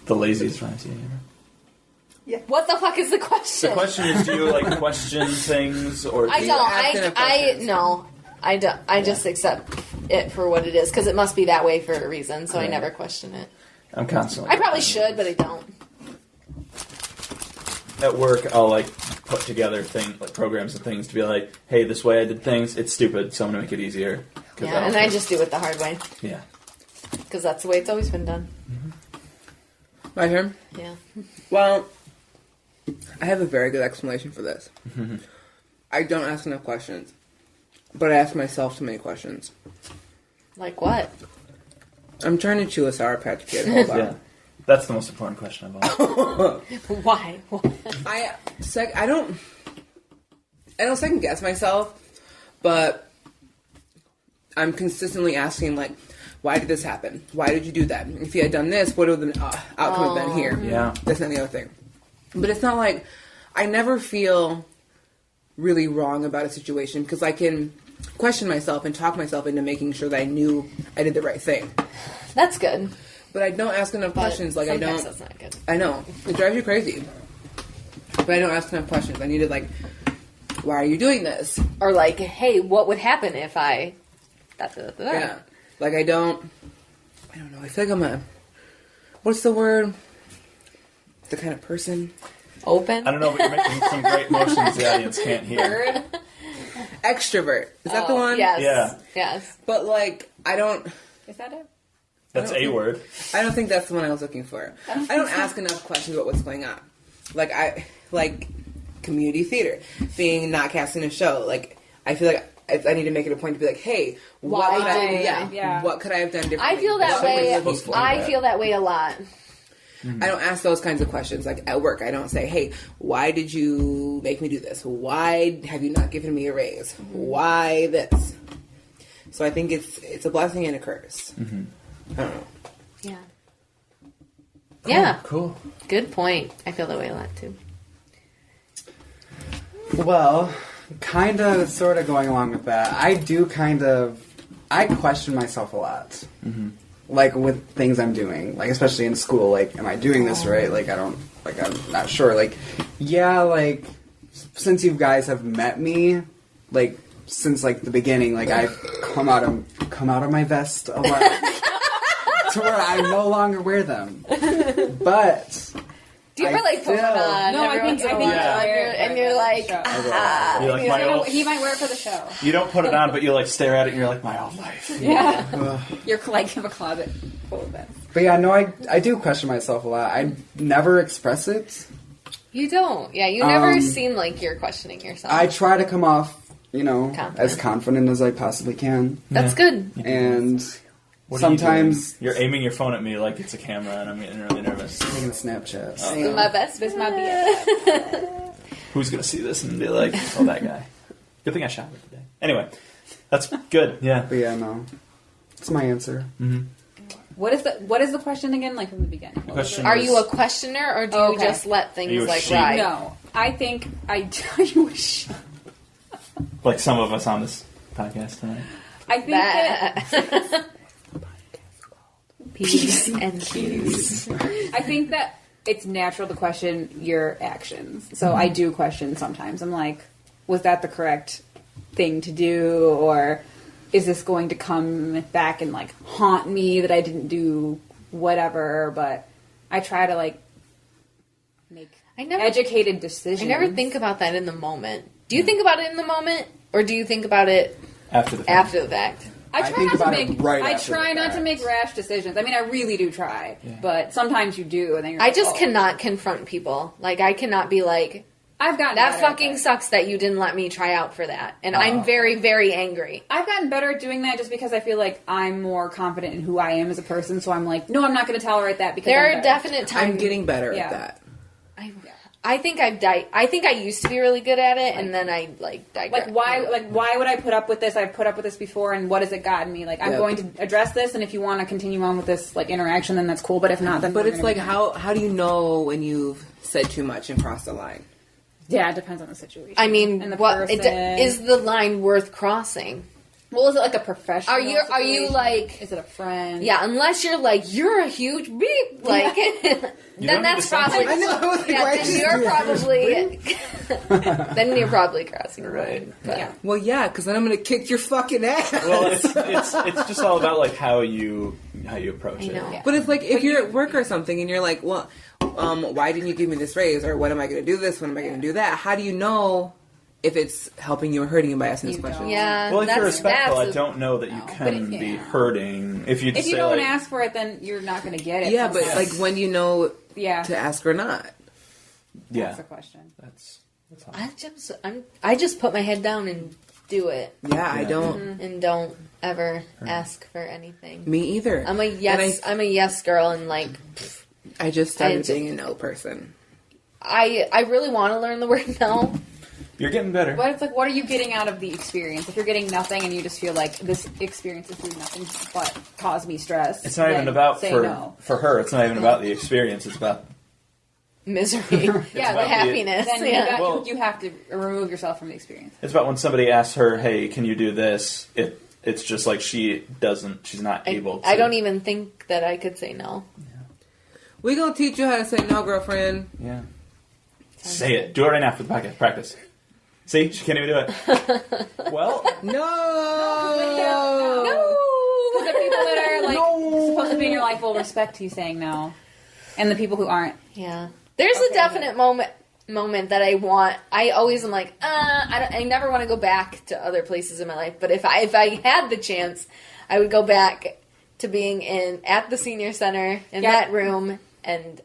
the laziest fantasy ever. What the fuck is the question? The question is, do you like question things or? I do you- don't. ask enough I questions? no. I don't. I just accept it for what it is because it must be that way for a reason. So I Right. never question it. I'm constantly. I probably should, but I don't. At work, I'll like put together programs and things to be like, hey, this way I did things. It's stupid, so I'm gonna make it easier. 'Cause Yeah, don't and I think- just do it the hard way yeah. because that's the way it's always been done. My turn. Yeah. Well, I have a very good explanation for this. I don't ask enough questions, but I ask myself too many questions. Like what? I'm trying to chew a Sour Patch Kid. Hold on. Yeah, that's the most important question of all. Why? I don't second guess myself, but I'm consistently asking like, why did this happen? Why did you do that? If you had done this, what would the outcome have been here? Yeah. This and the other thing. But it's not like I never feel really wrong about a situation because I can question myself and talk myself into making sure that I knew I did the right thing. That's good. But I don't ask enough But questions. Like I sometimes don't. That's not good. I know it drives you crazy. But I don't ask enough questions. I needed like, why are you doing this? Or like, hey, what would happen if I? Yeah. Like I don't know. I feel like I'm what's the word? The kind of person. Open. I don't know, but you're making some great motions the audience can't hear. Extrovert. Is that the one? Yes. Yeah. Yes. But like, I don't Is that it? That's a word. think that's the one I was looking for. I don't ask enough questions about what's going on. Like community theater, being not casting a show. Like I feel like I need to make it a point to be like, hey, what Why could I, did- yeah. what could I have done differently? I feel that Somebody's way. supposed to like I that. feel that way a lot. I don't ask those kinds of questions. Like at work, I don't say, hey, why did you make me do this? Why have you not given me a raise? Why this? So I think it's a blessing and a curse. I don't know. Yeah. Yeah. Cool. Good point. I feel that way a lot too. Well, kind of, sort of going along with that. I do kind of I question myself a lot. Like, with things I'm doing. Like, especially in school. Like, am I doing this right? Like, I'm not sure. Like, yeah, like, since you guys have met me, like, since, like, the beginning, like, I've come out of my vest a lot. To where I no longer wear them. But... Do you ever like put it on? No, I think and you're like, ah. You're like, my old, he might wear it for the show. you don't put it on, but you like stare at it and you're like, my old life. Yeah. You're like have a closet full of that. But yeah, no, I do question myself a lot. I never express it. You don't. Yeah, you never seem like you're questioning yourself. I try to come off, Confident. as confident as I possibly can. That's good. And What sometimes... are you doing? You're aiming your phone at me like it's a camera and I'm getting really nervous. taking Snapchat. This is my best. This is my BFF. Who's going to see this and be like, oh, that guy. Good thing I showered today. Anyway, that's good. Yeah. But yeah, no. It's my answer. What is the question again? Like from the beginning. Question Are was- you a questioner, or do you just let Are things you a like sheep? ride? No, I think I you wish. Like some of us on this podcast tonight. I think that Peeves and cues. I think that it's natural to question your actions. So I do question sometimes. I'm like, was that the correct thing to do, or is this going to come back and like haunt me that I didn't do whatever? But I try to like make educated decisions. I never think about that in the moment. Do you think about it in the moment, or do you think about it After the fact. after the fact? I I try think not to about it make. right I after try the not to fact. make rash decisions. I mean, I really do try, but sometimes you do, and then you're I like, just oh. cannot confront people. Like, I cannot be like, I've gotten that better at fucking that. sucks that you didn't let me try out for that. And I'm very, very angry. I've gotten better at doing that just because I feel like I'm more confident in who I am as a person. So I'm like, no, I'm not going to tolerate that because There I'm are better. definite times. I'm getting better Yeah. at that. I think I've I think I used to be really good at it, and then I digress. Like why would I put up with this? I've put up with this before, and what has it gotten me? Like I'm Yeah. going to address this, and if you want to continue on with this like interaction, then that's cool. But if not, then But we're it's gonna like, be- how do you know when you've said too much and crossed the line? yeah, it depends on the situation. I mean, and the what person. is the line worth crossing? Well, is it like a professional? Are you situation? like? Is it a friend? Yeah, unless you're like, you're a huge beep, like, don't then need that's to sound probably, like- I know, like, yeah, why then just you're do it? probably, then you're probably crossing the Right. line. But- Yeah. Well, yeah, because then I'm going to kick your fucking ass. Well, it's just all about like how you approach I it. know. Yeah. But it's like if you're at work or something and you're like, well, why didn't you give me this raise? Or when am I going to do this? When am I going to do that? How do you know if it's helping you or hurting you by asking this You question? don't. Yeah. Well, if you're that's- respectful, that's I don't know that you But can if- be yeah. hurting if you just If you say don't like, ask for it, then you're not going to get it. Yeah, but sometimes. like when you know yeah, to ask or not. yeah, that's the question. that's all. I just put my head down and do it, Yeah, I Yeah. don't. and don't ever ask for anything. Me either. I'm a yes. I'm a yes girl, and like, I just started just- being a no person. I really want to learn the word no. You're getting better. But it's like, what are you getting out of the experience? If you're getting nothing and you just feel like this experience is doing nothing but cause me stress, It's not even then about say for no. her. It's not even about the experience. It's about Misery, Yeah, about the happiness. Then Yeah. Well- you have to remove yourself from the experience. when somebody asks her, "Hey, can you do this?" It's just like she's not able to. I don't even think that I could say no. We gonna teach you how to say no, girlfriend. Yeah. Say it. Do it right now for the podcast. Practice. See, she can't even do it. Well, No. Because the people that are like supposed to be in your life will respect you saying no, and the people who aren't. Yeah, there's a definite moment that I always am like, I never want to go back to other places in my life. But if I had the chance, I would go back to being at the senior center in Yeah. that room and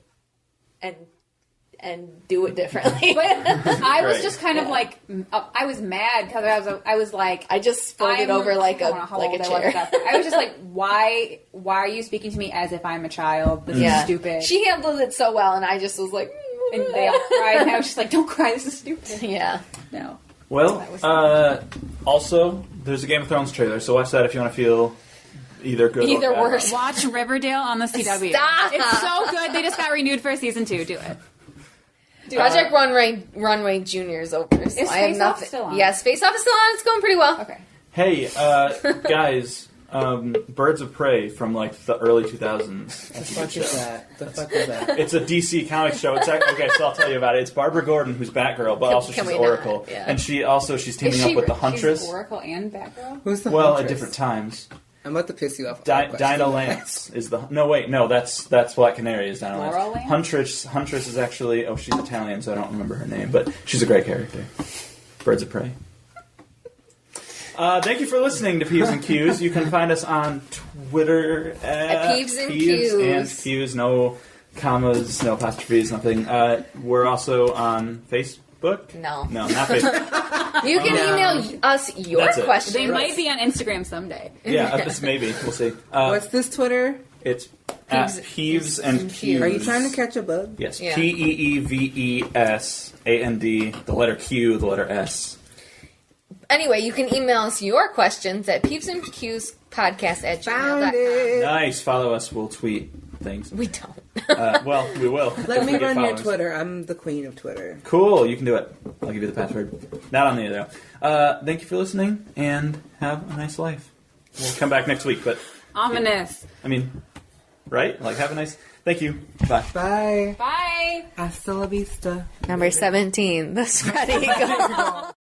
do it differently. But I was Right. just kind of like, I was mad because I was like, I just folded over like I a don't know how like a old I was chair. at that point. I was just like, why are you speaking to me as if I'm a child? This Yeah, is stupid. She handled it so well, and I just was like, and they all cried, and I was just like, don't cry, this is stupid. yeah. No. well. Also, there's a Game of Thrones trailer, so watch that if you want to feel either good Either or bad. worse. Watch Riverdale on the CW. Stop. It's so good. They just got renewed for season 2. Do it. Project Runway Junior is over. So Is I have Face Off nothing. still on? Yes, Face Off is still on. It's going pretty well. Okay. Hey, guys, Birds of Prey from like the early 2000s. The fuck is that? The fuck is that? It's a DC comic show. Okay, so I'll tell you about it. It's Barbara Gordon, who's Batgirl, but also can she's we Oracle, not? Yeah. and she's teaming up with the Huntress. She's Oracle and Batgirl? Who's the Well, Huntress? at different times. I'm about to piss you off. with all Dinah questions. Lance is the no, that's Black Canary is Dinah Laurel Lance. Lance? Huntress is actually she's Italian, so I don't remember her name, but she's a great character. Birds of Prey. Thank you for listening to Peeves and Q's. You can find us on Twitter At Peeves and Q's. No commas, no apostrophes, nothing. We're also on Facebook. No. No, not Facebook. You can email us your That's it. questions. They might be on Instagram someday. Yeah, this maybe. We'll see. What's this Twitter? It's at Peeves and Q's. Are you trying to catch a bug? Yes. Yeah. PeevesAnd, the letter Q, the letter S. Anyway, you can email us your questions at peevesandqspodcast@gmail.com. Nice. Follow us. We'll tweet things. We don't. Well, we will. Let if me we get run your followers. Twitter. I'm the queen of Twitter. Cool. You can do it. I'll give you the password. Not on the other. Thank you for listening, and have a nice life. We'll come back next week, but Ominous. I mean, right? Like, have a nice. Thank you. Bye. Bye. Bye. Hasta la vista. Number 17, the sweaty eagle.